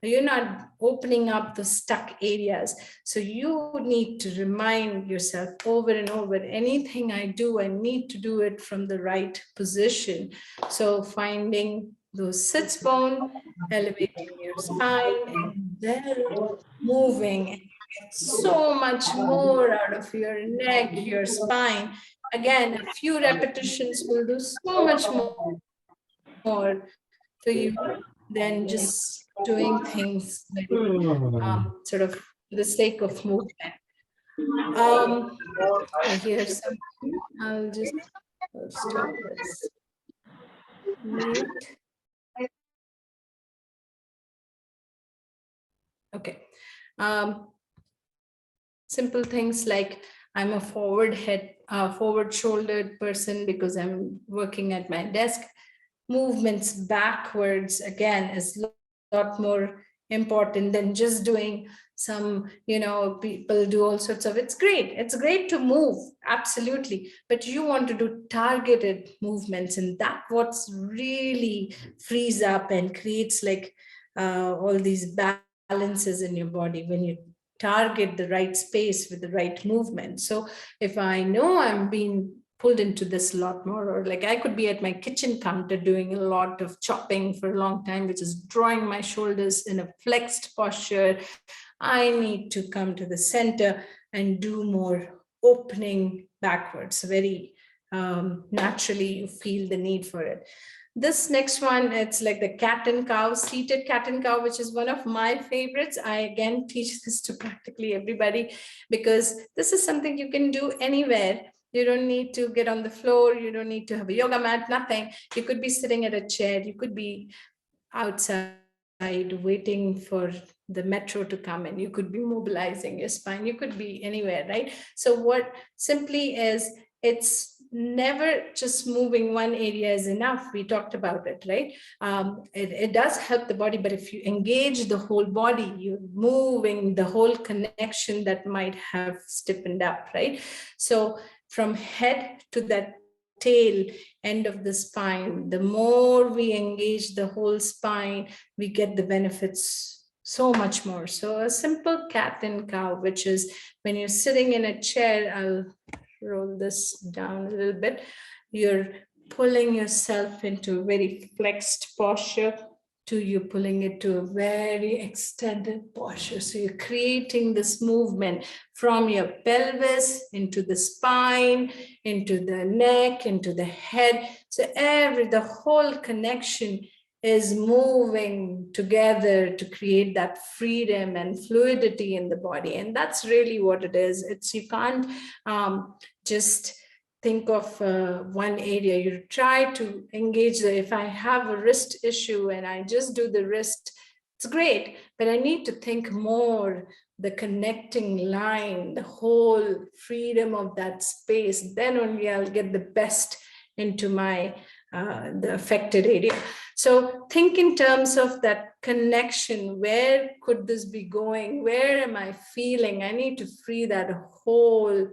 you're not opening up the stuck areas. So you need to remind yourself over and over, anything I do, I need to do it from the right position. So finding those sits bone, elevating your spine, and then moving, and you get so much more out of your neck, your spine. Again, a few repetitions will do so much more for you than just doing things very, sort of for the sake of movement. I hear something. I'll stop this. Mute. Okay. Simple things like I'm a forward-shouldered person because I'm working at my desk. Movements backwards, again, is a lot more important than just doing some, people do all sorts of, it's great to move, absolutely, but you want to do targeted movements, and that what's really frees up and creates like all these balances in your body when you target the right space with the right movement. So if I know I'm being pulled into this a lot more, or like I could be at my kitchen counter doing a lot of chopping for a long time, which is drawing my shoulders in a flexed posture, I need to come to the center and do more opening backwards. Very naturally you feel the need for it. This next one, it's like the cat and cow, seated cat and cow, which is one of my favorites. I again teach this to practically everybody because this is something you can do anywhere. You don't need to get on the floor. You don't need to have a yoga mat, nothing. You could be sitting at a chair. You could be outside waiting for the metro to come in. You could be mobilizing your spine. You could be anywhere, right? So what simply is, it's never just moving one area is enough. We talked about it, right? It does help the body, but if you engage the whole body, you're moving the whole connection that might have stiffened up, right? So from head to that tail end of the spine, the more we engage the whole spine, we get the benefits so much more. So a simple cat and cow, which is when you're sitting in a chair, I'll roll this down a little bit. You're pulling yourself into a very flexed posture to you pulling it to a very extended posture. So you're creating this movement from your pelvis into the spine, into the neck, into the head. So the whole connection is moving together to create that freedom and fluidity in the body. And that's really what it is. You can't just think of one area. You try to engage if I have a wrist issue and I just do the wrist, it's great, but I need to think more the connecting line, the whole freedom of that space. Then only I'll get the best into my the affected area. So think in terms of that connection. Where could this be going? Where am I feeling? I need to free that whole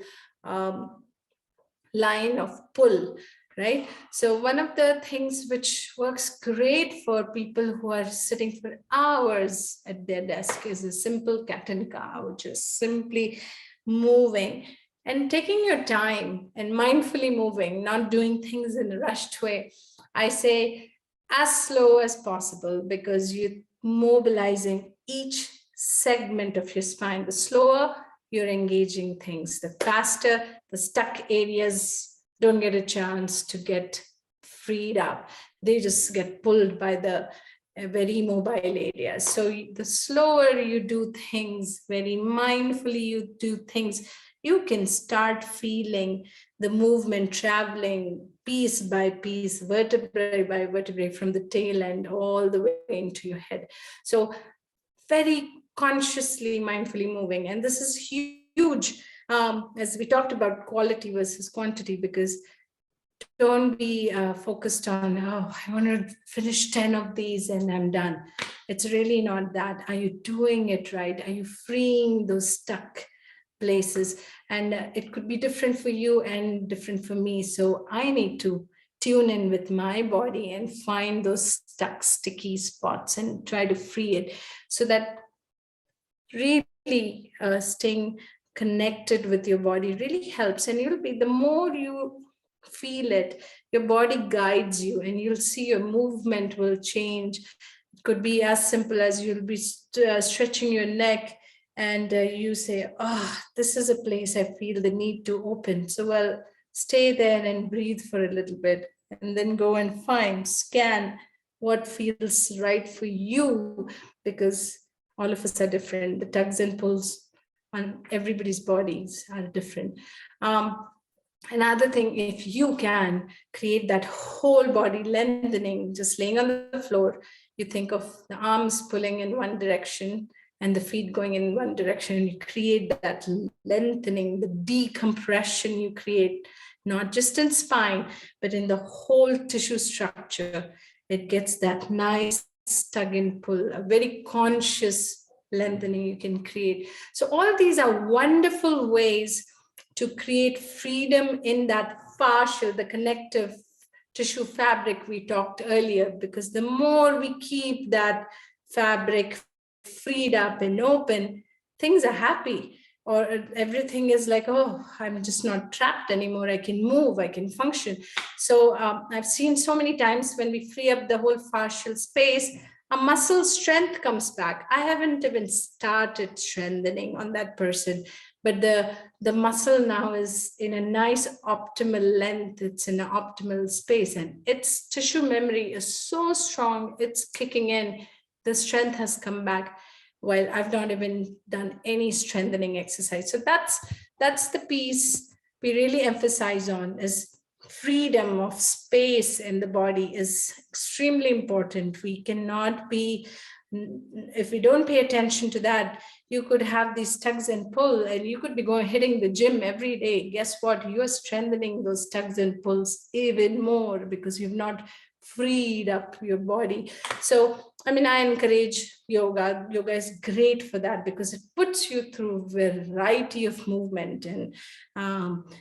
line of pull, right? So one of the things which works great for people who are sitting for hours at their desk is a simple cat and cow, just simply moving and taking your time and mindfully moving, not doing things in a rushed way. I say as slow as possible, because you're mobilizing each segment of your spine. The slower you're engaging things, the faster the stuck areas don't get a chance to get freed up. They just get pulled by the very mobile areas. So the slower you do things, very mindfully you do things, you can start feeling the movement traveling piece by piece, vertebrae by vertebrae, from the tail end all the way into your head. So very consciously, mindfully moving. And this is huge, as we talked about quality versus quantity, because don't be focused on, oh, I want to finish 10 of these and I'm done. It's really not that. Are you doing it right? Are you freeing those stuck places? And it could be different for you and different for me. So I need to tune in with my body and find those stuck, sticky spots and try to free it, so that really staying connected with your body really helps. And you'll be, the more you feel it, your body guides you, and you'll see your movement will change. It could be as simple as you'll be stretching your neck, and you say, oh, this is a place I feel the need to open. So, well, stay there and breathe for a little bit, and then go and scan what feels right for you, because all of us are different. The tugs and pulls on everybody's bodies are different. Another thing, if you can create that whole body lengthening, just laying on the floor, you think of the arms pulling in one direction and the feet going in one direction, and you create that lengthening, the decompression you create, not just in spine, but in the whole tissue structure. It gets that nice tug and pull, a very conscious lengthening you can create. So all these are wonderful ways to create freedom in that fascia, the connective tissue fabric we talked earlier, because the more we keep that fabric freed up and open, things are happy, or everything is like, oh, I'm just not trapped anymore. I can move, I can function. So I've seen so many times when we free up the whole fascial space, a muscle strength comes back. I haven't even started strengthening on that person, but the muscle now is in a nice optimal length. It's in an optimal space, and its tissue memory is so strong, it's kicking in. The strength has come back, while I've not even done any strengthening exercise. So that's the piece we really emphasize on, is freedom of space in the body is extremely important. We cannot be, if we don't pay attention to that, you could have these tugs and pull, and you could be hitting the gym every day. Guess what? You're strengthening those tugs and pulls even more, because you've not freed up your body. So, I mean, I encourage yoga. Yoga is great for that, because it puts you through a variety of movement, and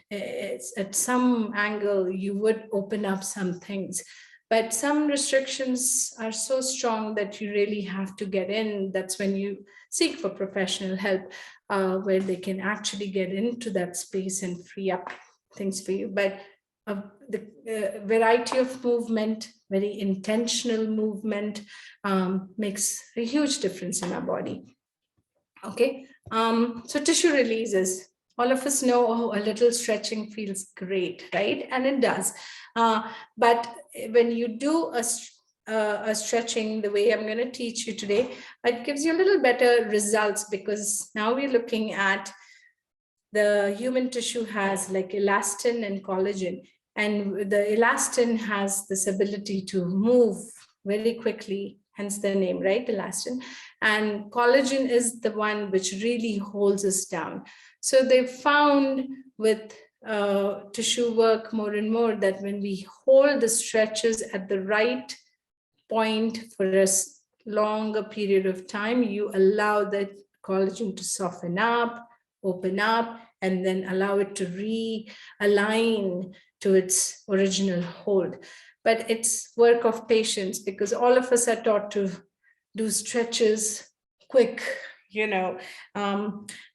it's, at some angle, you would open up some things. But some restrictions are so strong that you really have to get in. That's when you seek for professional help, where they can actually get into that space and free up things for you. But the variety of movement, very intentional movement, makes a huge difference in our body. Okay, so tissue releases. All of us know, oh, a little stretching feels great, right? And it does. But when you do a stretching the way I'm going to teach you today, it gives you a little better results, because now we're looking at the human tissue has like elastin and collagen, and the elastin has this ability to move very quickly, hence the name, right? Elastin. And collagen is the one which really holds us down. So they've found with tissue work more and more that when we hold the stretches at the right point for a longer period of time, you allow that collagen to soften up, open up, and then allow it to realign to its original hold. But it's work of patience, because all of us are taught to do stretches quick,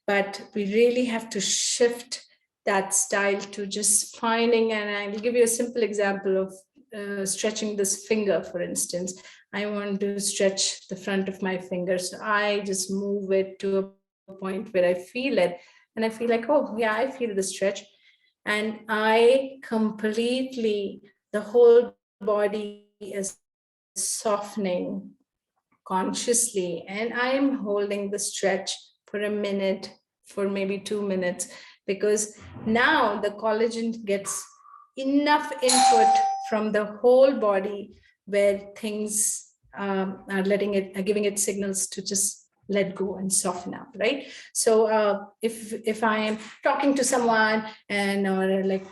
but we really have to shift that style to just finding, and I'll give you a simple example of stretching this finger, for instance. I want to stretch the front of my finger, so I just move it to a point where I feel it, and I feel like, oh yeah, I feel the stretch, and I completely, the whole body is softening consciously, and I'm holding the stretch for a minute, for maybe 2 minutes, because now the collagen gets enough input from the whole body, where things are giving it signals to just let go and soften up, right? So if I am talking to someone and or like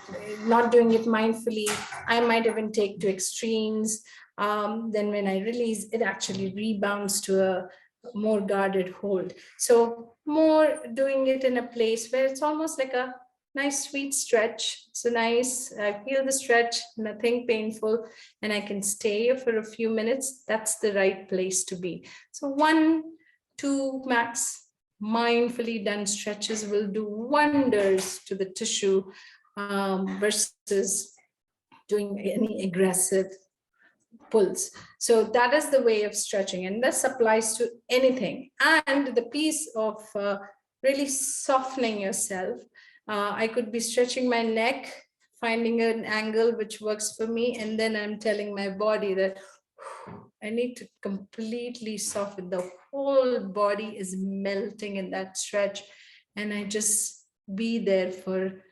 not doing it mindfully, I might even take to extremes. Then when I release, it actually rebounds to a more guarded hold. So more doing it in a place where it's almost like a nice sweet stretch. So nice, I feel the stretch, nothing painful, and I can stay here for a few minutes. That's the right place to be. So 1, 2 max mindfully done stretches will do wonders to the tissue versus doing any aggressive pulls. So that is the way of stretching, and this applies to anything. And the piece of really softening yourself, I could be stretching my neck, finding an angle which works for me, and then I'm telling my body that I need to completely soften. The whole body is melting in that stretch, and I just be there for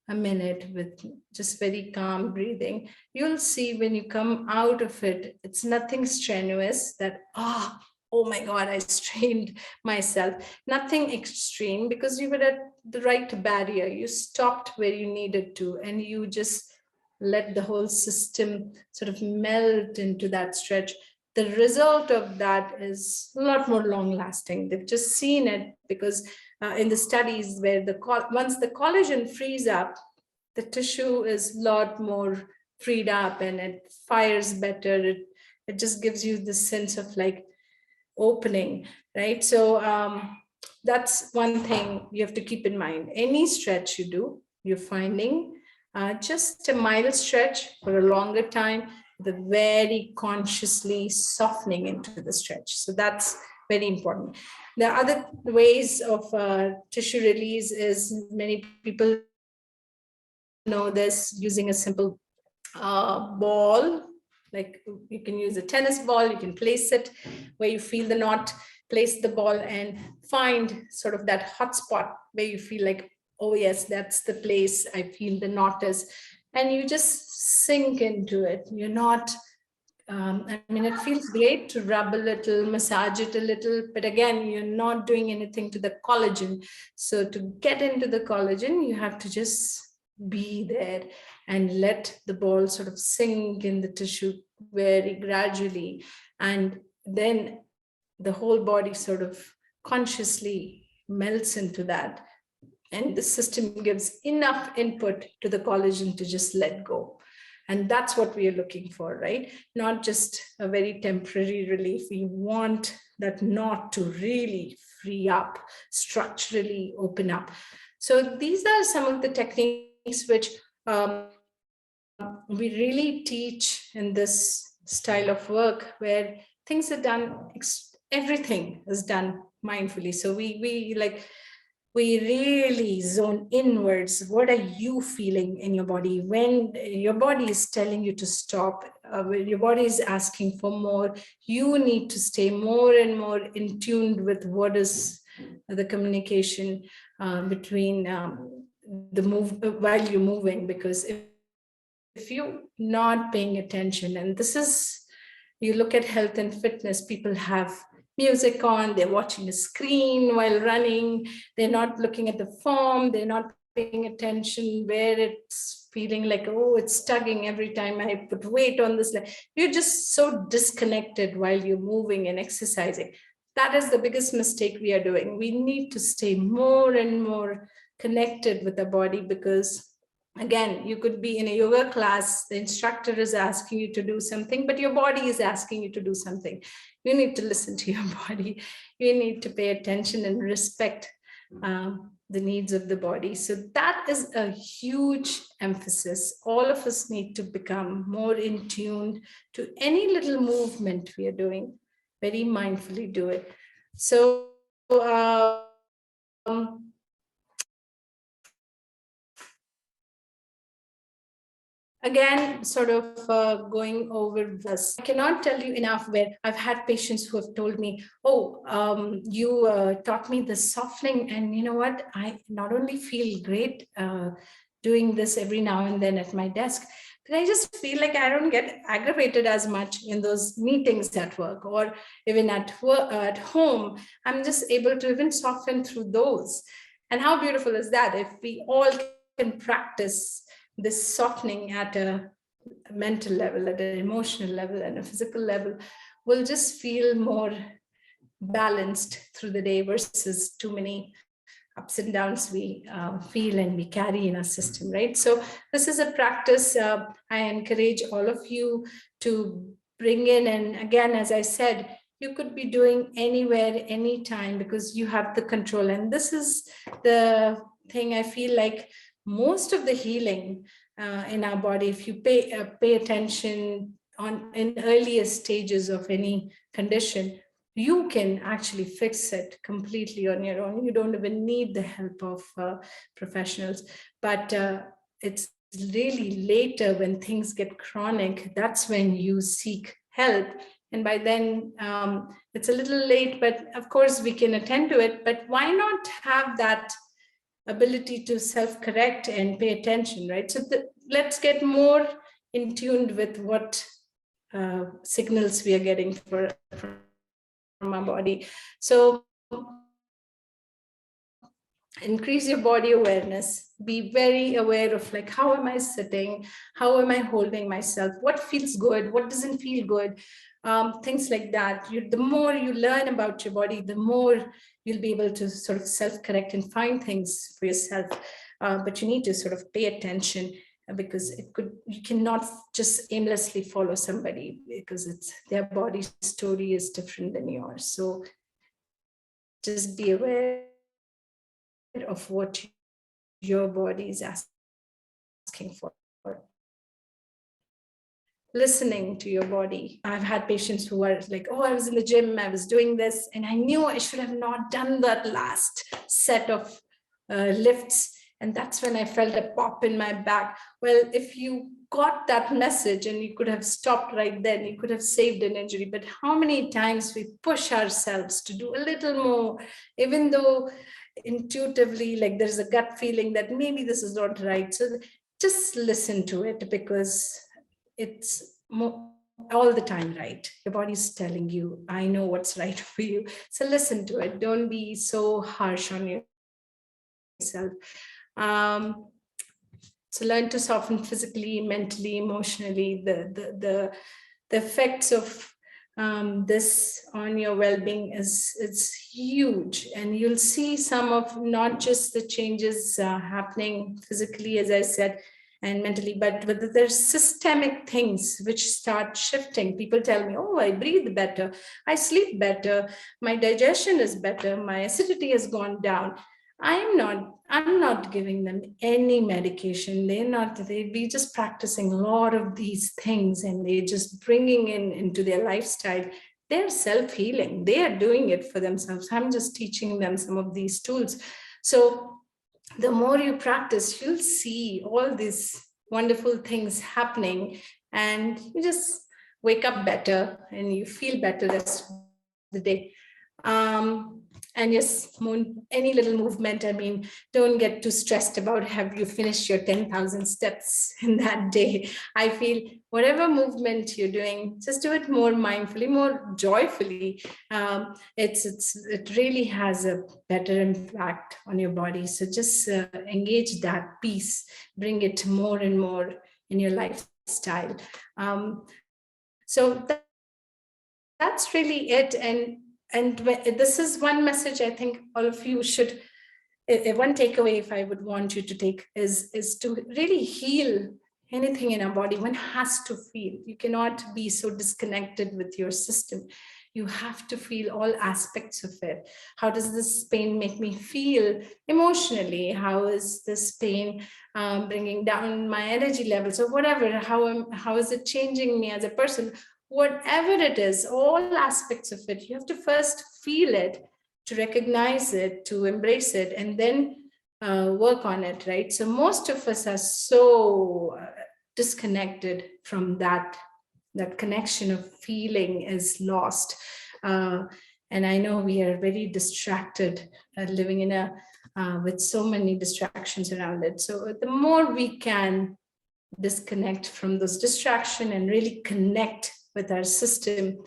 a minute with just very calm breathing. You'll see when you come out of it, it's nothing strenuous that, oh my God, I strained myself. Nothing extreme, because you were at the right barrier. You stopped where you needed to, and you just let the whole system sort of melt into that stretch. The result of that is a lot more long lasting. They've just seen it because in the studies where once the collagen frees up, the tissue is a lot more freed up and it fires better. It just gives you this sense of like opening, right? So that's one thing you have to keep in mind. Any stretch you do, you're finding just a mild stretch for a longer time, the very consciously softening into the stretch. So that's very important. The other ways of tissue release is, many people know this, using a simple ball. Like you can use a tennis ball, you can place it where you feel the knot, place the ball and find sort of that hot spot where you feel like, oh yes, that's the place I feel the knot is. And you just sink into it. You're not, I mean, it feels great to rub a little, massage it a little, but again, you're not doing anything to the collagen. So to get into the collagen, you have to just be there and let the ball sort of sink in the tissue very gradually. And then the whole body sort of consciously melts into that. And the system gives enough input to the collagen to just let go. And that's what we are looking for, right? Not just a very temporary relief. We want that knot to really free up, structurally open up. So these are some of the techniques which we really teach in this style of work, where things are done, everything is done mindfully. So we really zone inwards. What are you feeling in your body when your body is telling you to stop? When your body is asking for more, you need to stay more and more in tune with what is the communication between the move while you're moving. Because if you're not paying attention, and this is, you look at health and fitness, people have music on, they're watching a screen while running, they're not looking at the form, they're not paying attention where it's feeling like, oh, it's tugging every time I put weight on this. You're just so disconnected while you're moving and exercising. That is the biggest mistake we are doing. We need to stay more and more connected with the body, because again, you could be in a yoga class, the instructor is asking you to do something, but your body is asking you to do something. You need to listen to your body. You need to pay attention and respect the needs of the body. So that is a huge emphasis. All of us need to become more in tune to any little movement we are doing, very mindfully do it. So again, sort of going over this, I cannot tell you enough, where I've had patients who have told me, oh, you taught me the softening, and you know what, I not only feel great doing this every now and then at my desk, but I just feel like I don't get aggravated as much in those meetings at work, or even at work, at home. I'm just able to even soften through those. And how beautiful is that if we all can practice this softening at a mental level, at an emotional level, and a physical level, we'll just feel more balanced through the day versus too many ups and downs we feel and we carry in our system, right? So this is a practice I encourage all of you to bring in. And again, as I said, you could be doing anywhere, anytime, because you have the control. And this is the thing I feel like most of the healing in our body, if you pay attention on in earlier stages of any condition, you can actually fix it completely on your own. You don't even need the help of professionals. But it's really later when things get chronic, that's when you seek help. And by then it's a little late, but of course we can attend to it. But why not have that ability to self-correct and pay attention, right? So let's get more in tune with what signals we are getting from our body. So increase your body awareness. Be very aware of like, how am I sitting? How am I holding myself? What feels good? What doesn't feel good? Things like that. The more you learn about your body, the more you'll be able to sort of self-correct and find things for yourself. But you need to sort of pay attention, because you cannot just aimlessly follow somebody, because their body story is different than yours. So just be aware of what your body is asking for. Listening to your body. I've had patients who are like, oh, I was in the gym, I was doing this, and I knew I should have not done that last set of lifts. And that's when I felt a pop in my back. Well, if you got that message and you could have stopped right then, you could have saved an injury. But how many times we push ourselves to do a little more, even though intuitively, like there's a gut feeling that maybe this is not right. So just listen to it, because it's all the time right. Your body's telling you, I know what's right for you. So listen to it. Don't be so harsh on yourself. So learn to soften physically, mentally, emotionally. The effects of this on your well-being it's huge, and you'll see some of not just the changes happening physically, as I said, and mentally, but there's systemic things which start shifting. People tell me, oh, I breathe better, I sleep better, my digestion is better, my acidity has gone down. I'm not giving them any medication. They'd be just practicing a lot of these things, and they're just bringing into their lifestyle. They're self-healing. They are doing it for themselves. I'm just teaching them some of these tools. So the more you practice, you'll see all these wonderful things happening, and you just wake up better and you feel better the rest of the day. And yes, any little movement, I mean, don't get too stressed about have you finished your 10,000 steps in that day. I feel whatever movement you're doing, just do it more mindfully, more joyfully. It really has a better impact on your body. So just engage that piece, bring it more and more in your lifestyle. So that's really it. And this is one message I think all of you should, one takeaway if I would want you to take is to really heal anything in our body. One has to feel. You cannot be so disconnected with your system. You have to feel all aspects of it. How does this pain make me feel emotionally? How is this pain bringing down my energy levels or whatever? How is it changing me as a person? Whatever it is, all aspects of it, you have to first feel it, to recognize it, to embrace it, and then work on it, right? So most of us are so disconnected from that connection of feeling is lost. And I know we are very distracted, living in with so many distractions around it. So the more we can disconnect from those distractions and really connect with our system,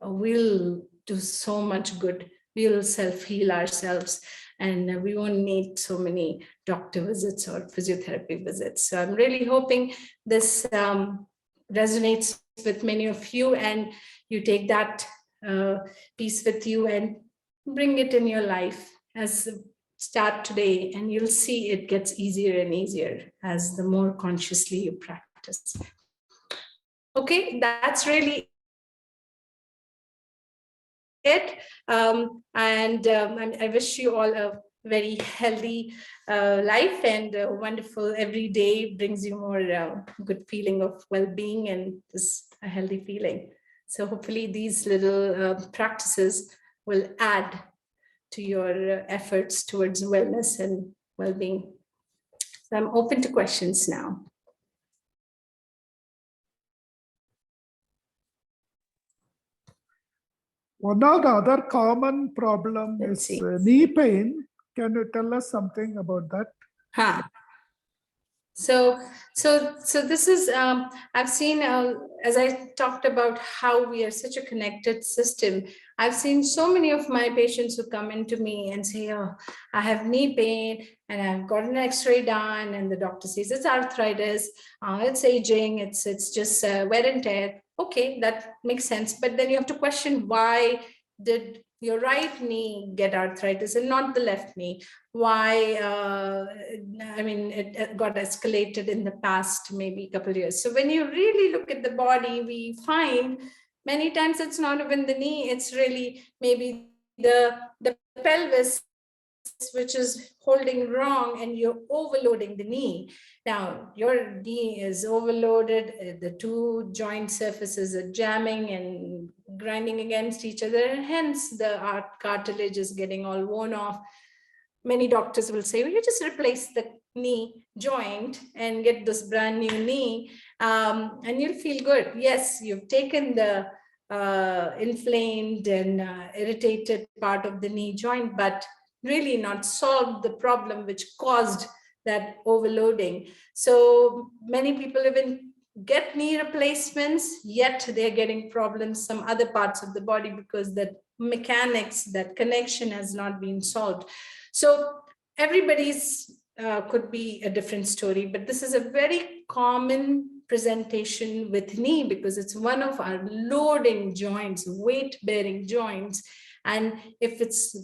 we'll do so much good. We'll self-heal ourselves, and we won't need so many doctor visits or physiotherapy visits. So I'm really hoping this resonates with many of you, and you take that piece with you and bring it in your life as start today, and you'll see it gets easier and easier as the more consciously you practice. Okay, that's really it. I wish you all a very healthy life, and wonderful every day brings you more good feeling of well-being and this a healthy feeling. So hopefully these little practices will add to your efforts towards wellness and well-being. So I'm open to questions now. One of the other common problem Let's is see. knee pain. Can you tell us something about that? Huh. So this is, I've seen, as I talked about how we are such a connected system, I've seen so many of my patients who come into me and say, oh, I have knee pain and I've got an x-ray done and the doctor says it's arthritis, it's aging, it's just wear and tear. Okay, that makes sense. But then you have to question, why did your right knee get arthritis and not the left knee? Why, I mean, it got escalated in the past, maybe a couple of years. So when you really look at the body, we find many times it's not even the knee, it's really maybe the pelvis, which is holding wrong, and you're overloading the knee. Now, your knee is overloaded, the two joint surfaces are jamming and grinding against each other, and hence the cartilage is getting all worn off. Many doctors will say, well, you just replace the knee joint and get this brand new knee, and you'll feel good. Yes, you've taken the inflamed and irritated part of the knee joint, but really not solved the problem which caused that overloading. So many people even get knee replacements, yet they're getting problems some other parts of the body because that mechanics, that connection has not been solved. So everybody's could be a different story, but this is a very common presentation with knee because it's one of our loading joints, weight-bearing joints. And if it's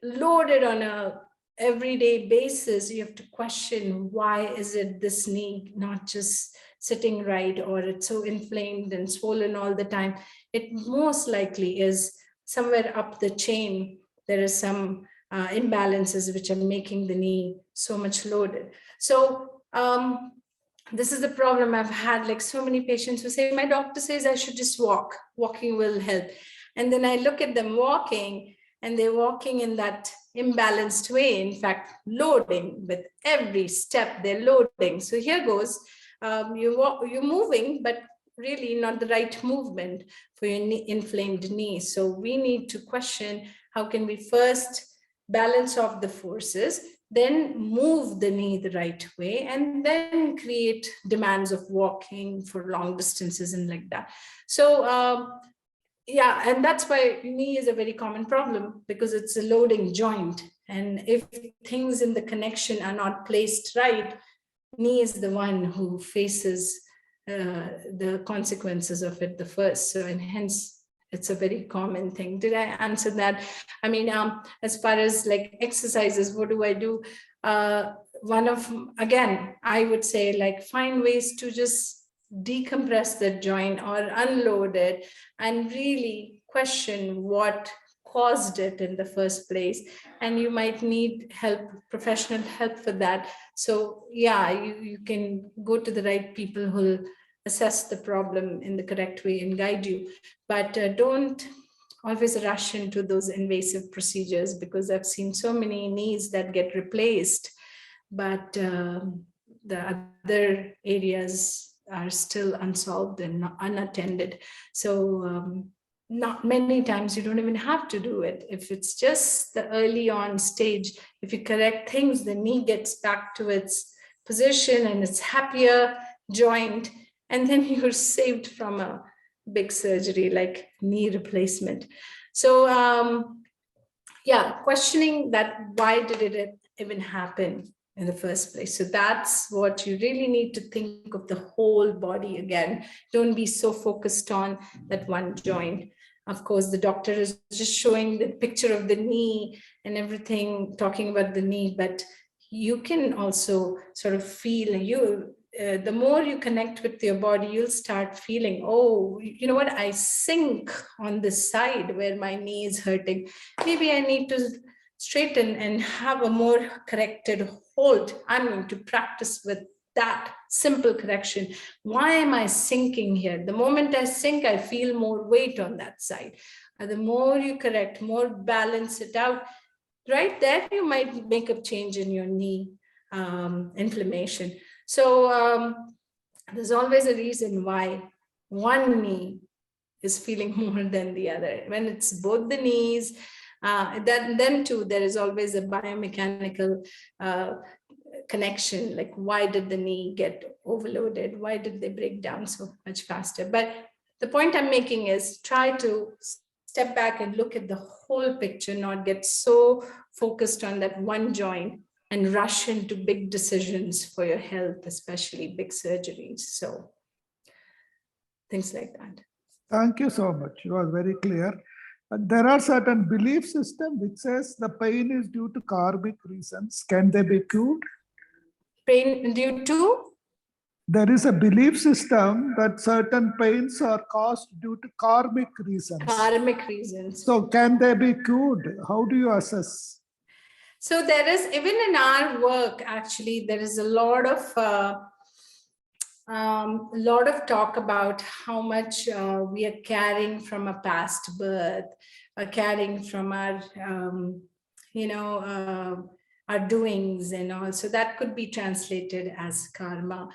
loaded on a everyday basis, you have to question, why is it this knee not just sitting right, or it's so inflamed and swollen all the time? It most likely is somewhere up the chain. There is some imbalances which are making the knee so much loaded. So this is the problem I've had, like so many patients who say, my doctor says I should just walk, walking will help. And then I look at them walking, and they're walking in that imbalanced way, in fact, loading with every step, they're loading. So here goes, you're moving, but really not the right movement for your inflamed knee. So we need to question, how can we first balance off the forces, then move the knee the right way, and then create demands of walking for long distances and like that. So yeah, and that's why knee is a very common problem, because it's a loading joint. And if things in the connection are not placed right, knee is the one who faces the consequences of it the first. So, and hence it's a very common thing. Did I answer that? I mean, as far as like exercises, what do I do? Again, I would say, like, find ways to just decompress the joint or unload it and really question what caused it in the first place. And you might need help, professional help for that. So yeah, you can go to the right people who will assess the problem in the correct way and guide you. But don't always rush into those invasive procedures, because I've seen so many knees that get replaced, but the other areas are still unsolved and unattended. So not many times you don't even have to do it. If it's just the early on stage, if you correct things, the knee gets back to its position and it's happier, joint, and then you're saved from a big surgery like knee replacement. So yeah, questioning that, why did it even happen in the first place? So that's what you really need to think of, the whole body again. Don't be so focused on that one joint. Of course, the doctor is just showing the picture of the knee and everything, talking about the knee, but you can also sort of feel, the more you connect with your body, you'll start feeling, oh, you know what, I sink on this side where my knee is hurting. Maybe I need to straighten and have a more corrected hold. I'm going to practice with that simple correction. Why am I sinking here? The moment I sink, I feel more weight on that side. And the more you correct, more balance it out, right there, you might make a change in your knee inflammation. So there's always a reason why one knee is feeling more than the other. When it's both the knees, then too, there is always a biomechanical connection, like why did the knee get overloaded? Why did they break down so much faster? But the point I'm making is try to step back and look at the whole picture, not get so focused on that one joint and rush into big decisions for your health, especially big surgeries. So things like that. Thank you so much. You are very clear. And there are certain belief systems which says the pain is due to karmic reasons. Can they be cured? Pain due to? There is a belief system that certain pains are caused due to karmic reasons. Karmic reasons. So can they be cured? How do you assess? So there is, even in our work, actually, there is a lot of talk about how much we are carrying from a past birth, carrying from our, our doings and all. So that could be translated as karma.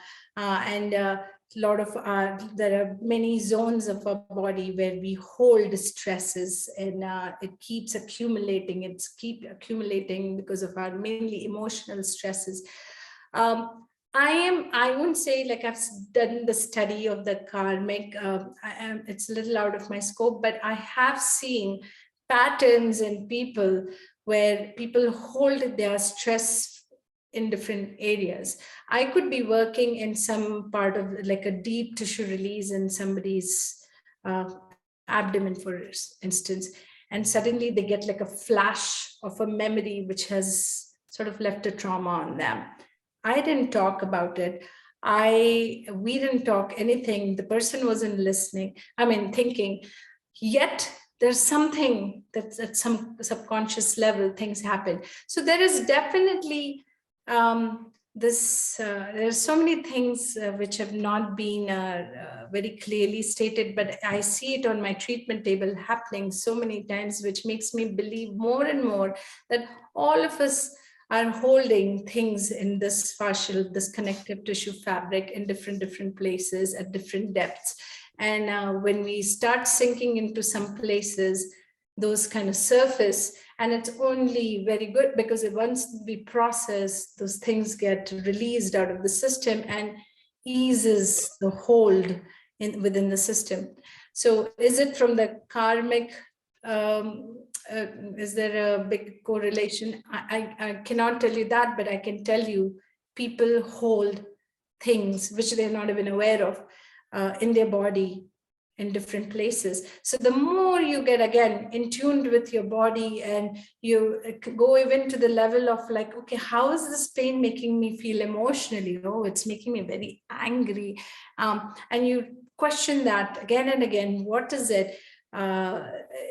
There are many zones of our body where we hold stresses, and it keeps accumulating. Because of our mainly emotional stresses. I wouldn't say like I've done the study of the karmic. It's a little out of my scope, but I have seen patterns in people where people hold their stress in different areas. I could be working in some part of like a deep tissue release in somebody's abdomen, for instance, and suddenly they get like a flash of a memory which has sort of left a trauma on them. I didn't talk about it. We didn't talk anything. The person wasn't listening. Thinking, yet there's something that's at some subconscious level, things happen. So there is definitely there's so many things which have not been very clearly stated, but I see it on my treatment table happening so many times, which makes me believe more and more that all of us are holding things in this fascial, this connective tissue fabric in different places at different depths. And when we start sinking into some places, those kind of surface, and it's only very good because once we process, those things get released out of the system and eases the hold within the system. So is it from the karmic? Is there a big correlation? I cannot tell you that, but I can tell you people hold things which they're not even aware of in their body in different places. So the more you get, again, in tuned with your body, and you go even to the level of like, okay, how is this pain making me feel emotionally? Oh, it's making me very angry. And you question that again and again, what is it?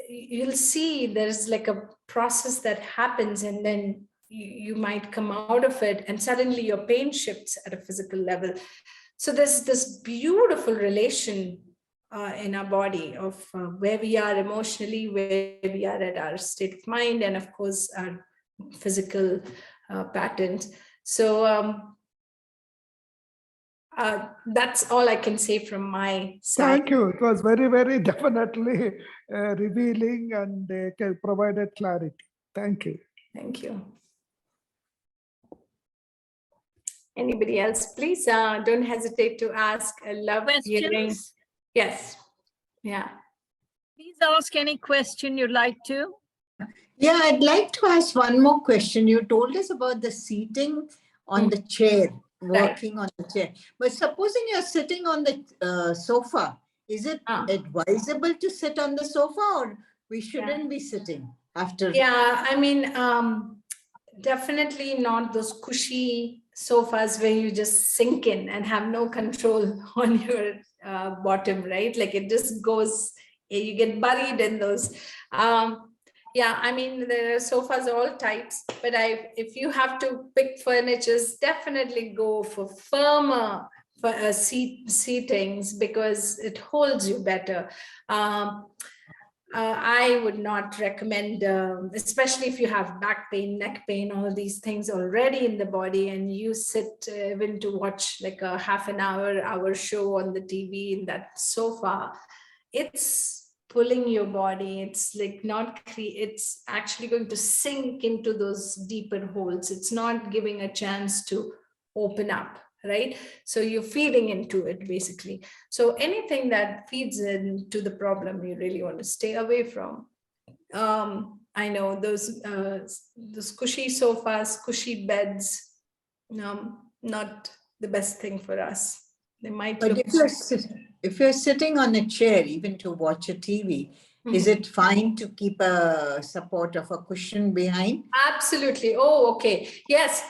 You'll see there's like a process that happens, and then you might come out of it and suddenly your pain shifts at a physical level. So there's this beautiful relation in our body of where we are emotionally, where we are at our state of mind, and of course our physical patterns. So that's all I can say from my side. Thank you. It was very, very definitely revealing and provided clarity. Thank you. Thank you. Anybody else, please don't hesitate to ask. I love hearing. Questions? Yes. Yeah. Please ask any question you'd like to. Yeah, I'd like to ask one more question. You told us about the seating on the chair, working on the chair. But supposing you're sitting on the sofa, is it advisable to sit on the sofa, or we shouldn't be sitting after? Yeah, I mean, definitely not those cushy sofas where you just sink in and have no control on your bottom, right? Like it just goes, you get buried in those. Yeah, I mean, there are sofas all types, but if you have to pick furnitures, definitely go for firmer seatings because it holds you better. I would not recommend, especially if you have back pain, neck pain, all these things already in the body, and you sit even to watch like a half an hour show on the TV in that sofa, it's pulling your body. It's like it's actually going to sink into those deeper holes. It's not giving a chance to open up, right? So you're feeding into it basically. So anything that feeds into the problem, you really want to stay away from. I know those cushy sofas, cushy beds, not the best thing for us. They might But look. if you're sitting on a chair, even to watch a TV, is it fine to keep a support of a cushion behind? Absolutely. Oh, okay. Yes.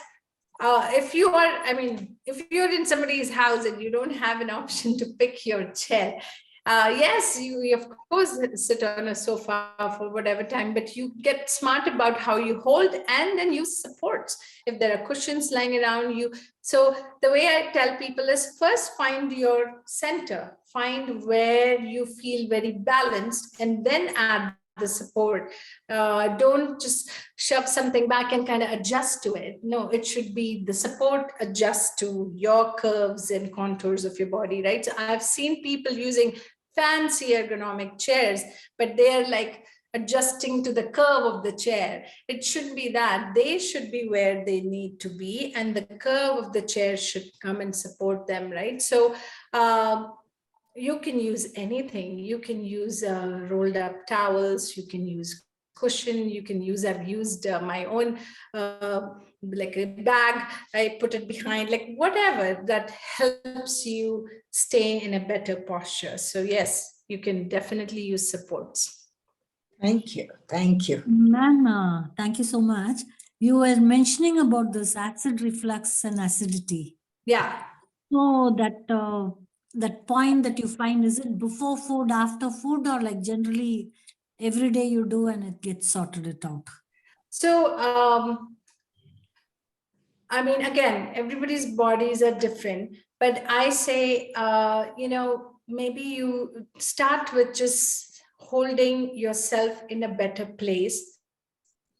If you're in somebody's house and you don't have an option to pick your chair, yes, you of course sit on a sofa for whatever time, but you get smart about how you hold and then use supports. If there are cushions lying around you. So the way I tell people is first find your center, find where you feel very balanced, and then add the support. Don't just shove something back and kind of adjust to it. No, it should be the support adjust to your curves and contours of your body, right? So I've seen people using fancy ergonomic chairs, but they're like adjusting to the curve of the chair. It shouldn't be that. They should be where they need to be, and the curve of the chair should come and support them, right? So you can use anything. You can use rolled up towels, you can use cushion, you can use, I've used my own like a bag, I put it behind, like whatever that helps you stay in a better posture. So yes, you can definitely use supports. Thank you. Thank you. Ma'am, thank you so much. You were mentioning about this acid reflux and acidity. Yeah. So that point that you find, is it before food, after food, or like generally every day you do and it gets sorted it out? So, I mean, again, everybody's bodies are different, but I say, maybe you start with just holding yourself in a better place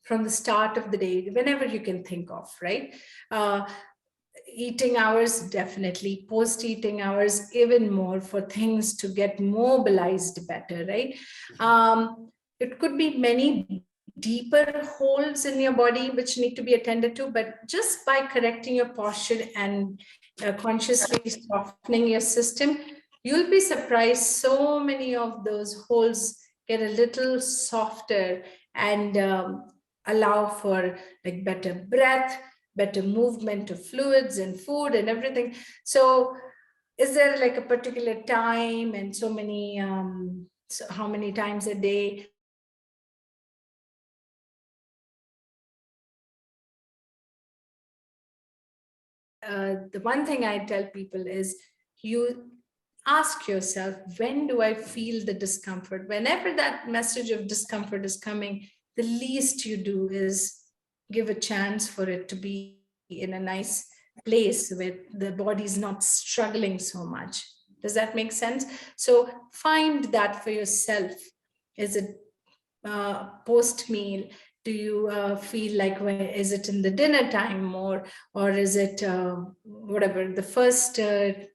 from the start of the day, whenever you can think of, right? Eating hours, definitely. Post-eating hours, even more, for things to get mobilized better, right? It could be many deeper holes in your body which need to be attended to, but just by correcting your posture and consciously softening your system, you'll be surprised so many of those holes get a little softer and allow for like better breath, better movement of fluids and food and everything. So is there like a particular time and so many, so how many times a day? The one thing I tell people is you ask yourself, when do I feel the discomfort? Whenever that message of discomfort is coming, the least you do is give a chance for it to be in a nice place where the body is not struggling so much. Does that make sense? So find that for yourself. Is it post meal? Do you feel like, is it in the dinner time more, or is it whatever, the first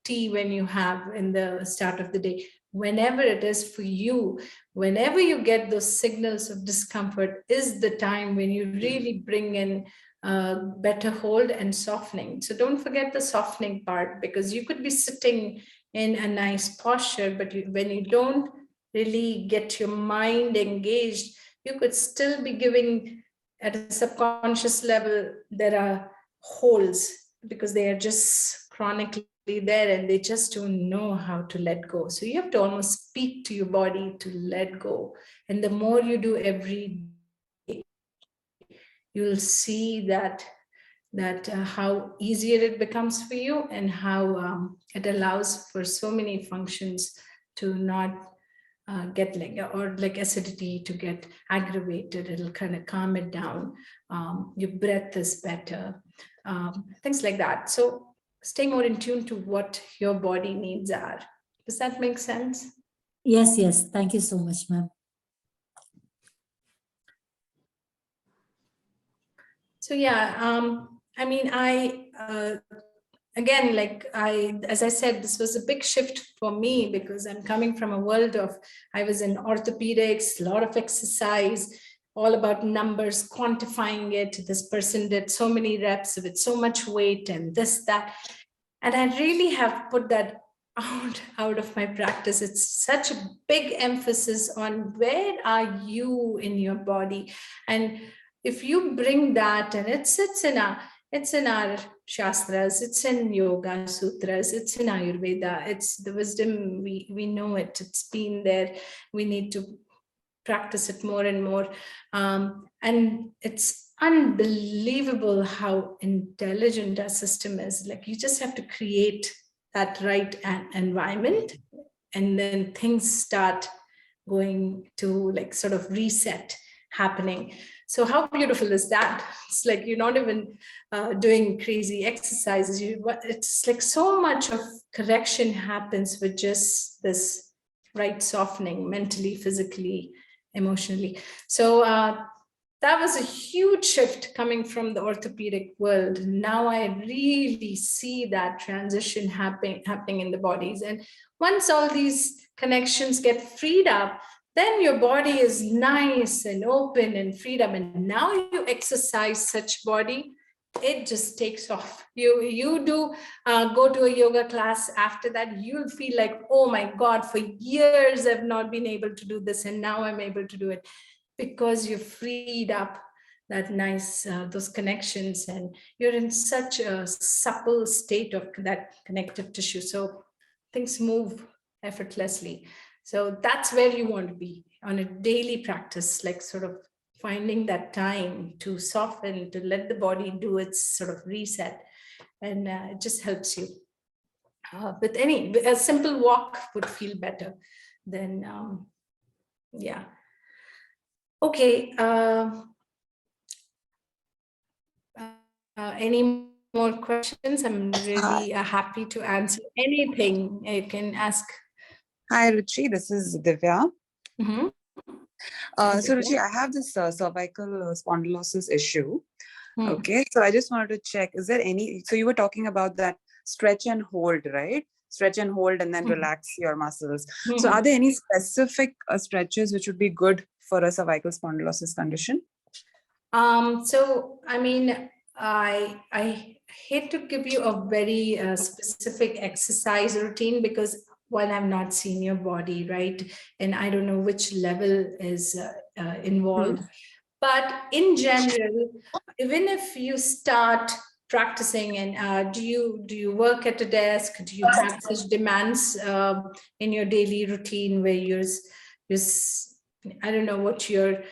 tea when you have in the start of the day? Whenever it is for you, whenever you get those signals of discomfort is the time when you really bring in better hold and softening. So don't forget the softening part, because you could be sitting in a nice posture, but when you don't really get your mind engaged, you could still be giving at a subconscious level, there are holes because they are just chronically there and they just don't know how to let go. So you have to almost speak to your body to let go. And the more you do every day, you'll see that how easier it becomes for you, and how it allows for so many functions to not get like acidity to get aggravated. It'll kind of calm it down. Your breath is better, things like that. So stay more in tune to what your body needs are. Does that make sense? Yes, yes. Thank you so much, ma'am. So yeah, I mean, again, as I said, this was a big shift for me, because I'm coming from a world of, I was in orthopedics, a lot of exercise, all about numbers, quantifying it. This person did so many reps with so much weight and this, that. And I really have put that out of my practice. It's such a big emphasis on where are you in your body. And if you bring that, and it's in our shastras, it's in yoga sutras, it's in Ayurveda, it's the wisdom, we know it, it's been there. We need to practice it more and more. And it's unbelievable how intelligent our system is. Like, you just have to create that right environment, and then things start going to like sort of reset happening. So how beautiful is that? It's like you're not even doing crazy exercises. It's like so much of correction happens with just this right softening, mentally, physically, emotionally. So that was a huge shift coming from the orthopedic world. Now I really see that transition happening in the bodies. And once all these connections get freed up, then your body is nice and open and freedom. And now you exercise such body, it just takes off. You do go to a yoga class. After that, you'll feel like, oh my God, for years I've not been able to do this, and now I'm able to do it, because you've freed up that nice, those connections, and you're in such a supple state of that connective tissue. So things move effortlessly. So that's where you want to be on a daily practice, like sort of finding that time to soften, to let the body do its sort of reset. And it just helps you. With a simple walk would feel better than, yeah. Okay. Any more questions? I'm really happy to answer anything you can ask. Hi, Ruchi. This is Divya. Mm-hmm. So, Ruchi, I have this cervical spondylosis issue. Hmm. Okay. So, I just wanted to check, is there any, so you were talking about that stretch and hold, right? Stretch and hold and then relax your muscles. So, are there any specific stretches which would be good for a cervical spondylosis condition? So, I mean, I hate to give you a very specific exercise routine, because one, I've not seen your body, right? And I don't know which level is involved. But in general, even if you start practicing, and do you work at a desk? Do you have such demands in your daily routine where you're I don't know what your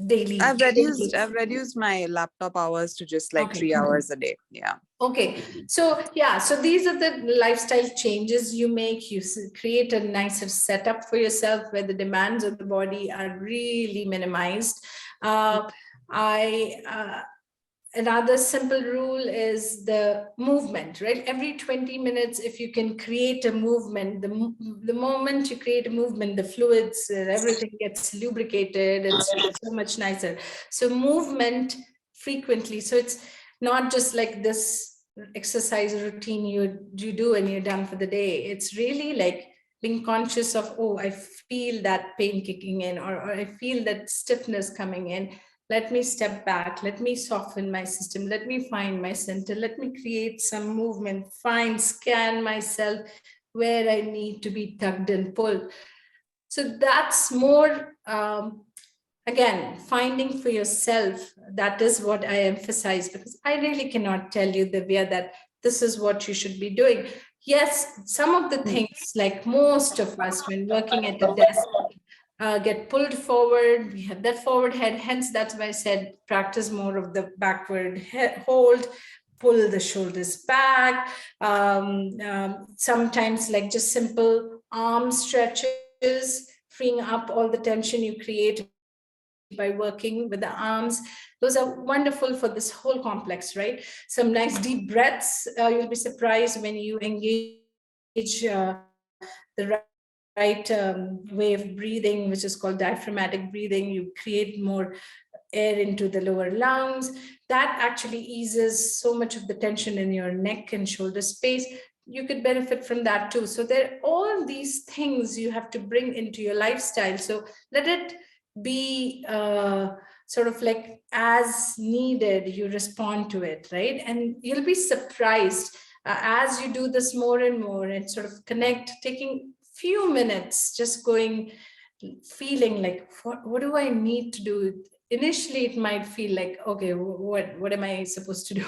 daily. I've reduced my laptop hours to just like 3 hours a day. Yeah. Okay. So yeah, so these are the lifestyle changes you make. You create a nicer setup for yourself where the demands of the body are really minimized. Another simple rule is the movement, right? Every 20 minutes, if you can create a movement, the moment you create a movement, the fluids, everything gets lubricated. It's so much nicer. So movement frequently. So it's not just like this exercise routine you do and you're done for the day. It's really like being conscious of, oh, I feel that pain kicking in, or I feel that stiffness coming in. let me step back, let me soften my system, let me find my center, let me create some movement, scan myself where I need to be tugged and pulled. So that's more, again, finding for yourself. That is what I emphasize, because I really cannot tell you, Divya, that this is what you should be doing. Yes, some of the things, like most of us when working at a desk, get pulled forward, we have that forward head, hence that's why I said practice more of the backward hold, pull the shoulders back, sometimes like just simple arm stretches, freeing up all the tension you create by working with the arms. Those are wonderful for this whole complex, right? Some nice deep breaths. You'll be surprised when you engage the right way of breathing, which is called diaphragmatic breathing. You create more air into the lower lungs. That actually eases so much of the tension in your neck and shoulder space. You could benefit from that too. So there are all these things you have to bring into your lifestyle. So let it be sort of like as needed, you respond to it, right? And you'll be surprised as you do this more and more and sort of connect, taking few minutes, just going, feeling like, what do I need to do? Initially, it might feel like, okay, what am I supposed to do?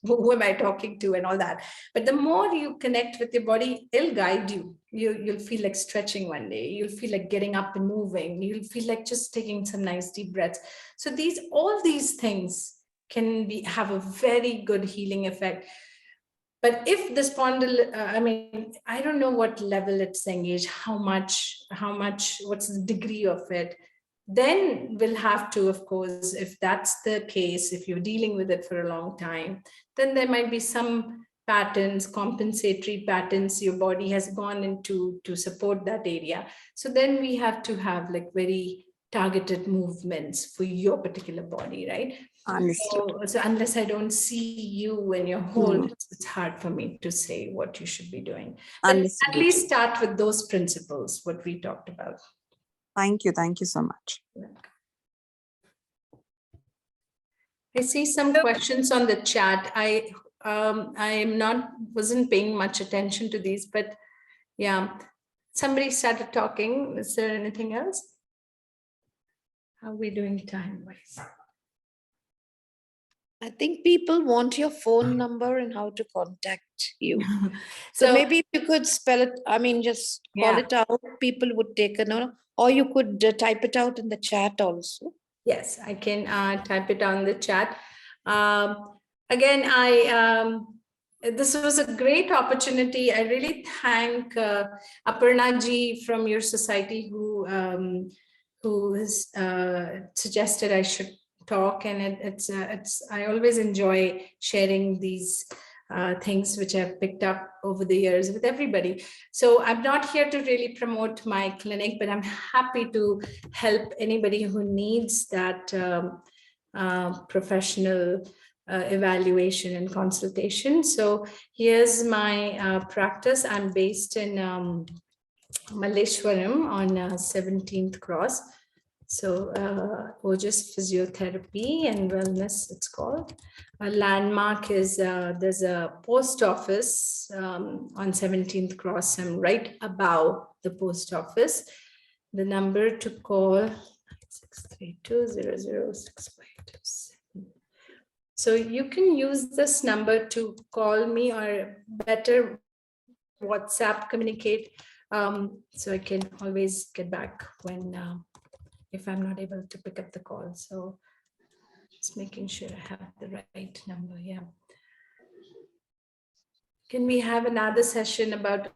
Who am I talking to and all that? But the more you connect with your body, it'll guide you. You'll feel like stretching one day. You'll feel like getting up and moving. You'll feel like just taking some nice deep breaths. So all these things can have a very good healing effect. But if the spondyle, I don't know what level it's engaged, how much, what's the degree of it, then we'll have to, of course, if that's the case, if you're dealing with it for a long time, then there might be some patterns, compensatory patterns your body has gone into to support that area. So then we have to have like very targeted movements for your particular body, right? Understood. So unless I don't see you in your hold, it's hard for me to say what you should be doing. But Understood. at least start with those principles, what we talked about. Thank you. Thank you so much. I see some questions on the chat. I wasn't paying much attention to these, but yeah, somebody started talking. Is there anything else? How are we doing time-wise? I think people want your phone number and how to contact you. So maybe if you could spell it, just call it out, people would take a note, or you could type it out in the chat also. Yes, I can type it on the chat. Again, this was a great opportunity. I really thank Aparna ji from your society who has suggested I should talk, and I always enjoy sharing these things which I've picked up over the years with everybody. So I'm not here to really promote my clinic, but I'm happy to help anybody who needs that professional evaluation and consultation. So here's my practice. I'm based in Malleshwaram on 17th Cross. So Ojas Physiotherapy and Wellness, it's called. A landmark is there's a post office on 17th Cross. I'm right above the post office. The number to call 632-006527. So you can use this number to call me, or better WhatsApp communicate. So I can always get back when if I'm not able to pick up the call. So just making sure I have the right number. Yeah. Can we have another session about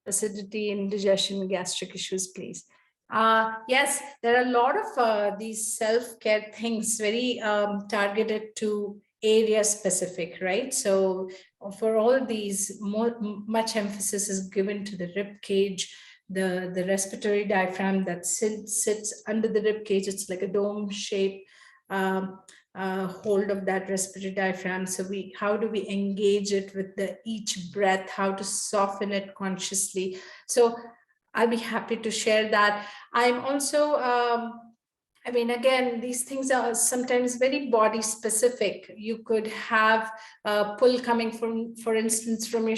acidity, indigestion, gastric issues, please? Yes, there are a lot of these self-care things very targeted to area specific, right? So for all these, much emphasis is given to the rib cage, the respiratory diaphragm that sits under the rib cage. It's like a dome shape hold of that respiratory diaphragm. So how do we engage it with each breath, how to soften it consciously. So I'll be happy to share that. I'm also I mean, again, these things are sometimes very body specific. You could have a pull coming from, for instance, from your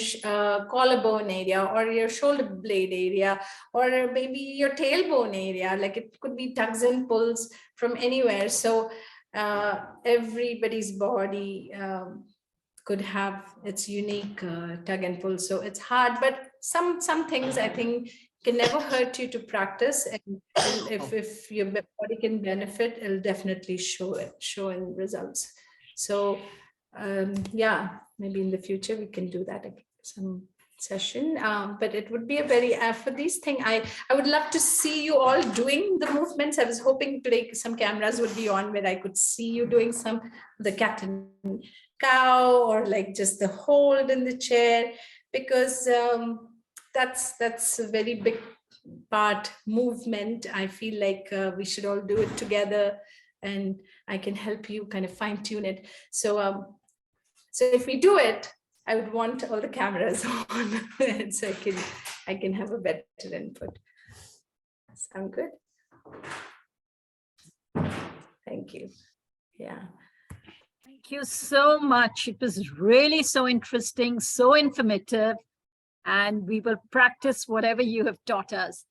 collarbone area or your shoulder blade area, or maybe your tailbone area. Like it could be tugs and pulls from anywhere. So everybody's body could have its unique tug and pull. So it's hard, but some things I think can never hurt you to practice, and if your body can benefit, it'll definitely show in results. So yeah, maybe in the future we can do that again, some session, but it would be a very for these thing, I would love to see you all doing the movements. I was hoping today some cameras would be on where I could see you doing some the cat and cow, or like just the hold in the chair, because that's a very big part movement. I feel like we should all do it together, and I can help you kind of fine tune it. So so if we do it, I would want all the cameras on so I can have a better input. Sound good? Thank you. Yeah. Thank you so much. It was really so interesting, so informative, and we will practice whatever you have taught us.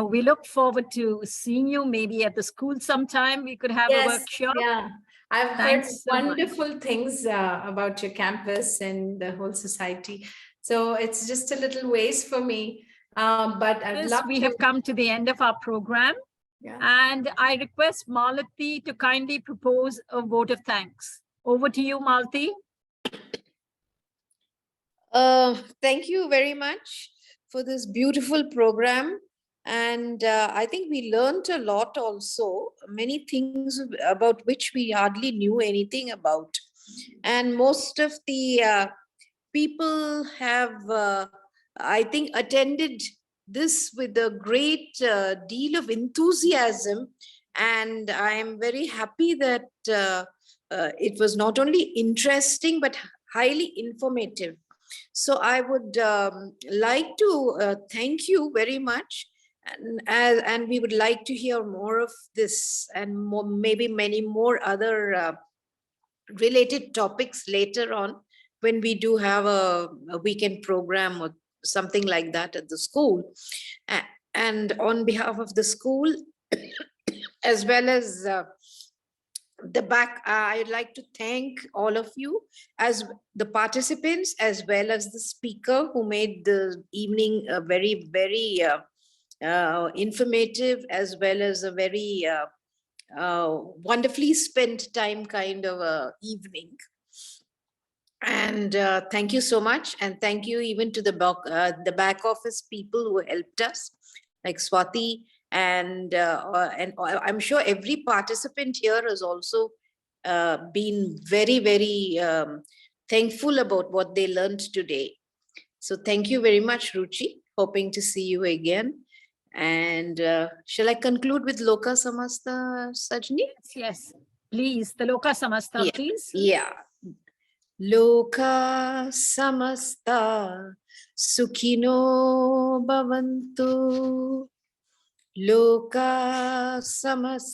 We look forward to seeing you maybe at the school sometime. We could have a workshop. Yeah, I've Thanks heard so wonderful things about your campus and the whole society. So it's just a little ways for me, but I'd love we to. have come to the end of our program. Yeah. And I request Malati to kindly propose a vote of thanks. Over to you, Malati. Thank you very much for this beautiful program. And I think we learned a lot also, many things about which we hardly knew anything about. And most of the people have, I think, attended this with a great deal of enthusiasm. And I am very happy that it was not only interesting, but highly informative. So I would like to thank you very much. And we would like to hear more of this and more, maybe many more other related topics later on when we do have a weekend program or something like that at the school. And on behalf of the school, as well as the back, I'd like to thank all of you as the participants, as well as the speaker who made the evening very, very informative, as well as a very wonderfully spent time kind of evening. And thank you so much. And thank you even to the back office people who helped us, like Swati. And I'm sure every participant here has also been very, very thankful about what they learned today. So thank you very much, Ruchi. Hoping to see you again. And shall I conclude with Loka Samasta, Sajani? Yes, please. The Loka Samasta, Yeah. please. Yeah. Loka Samasta Sukhino Bhavantu. Loka Samasta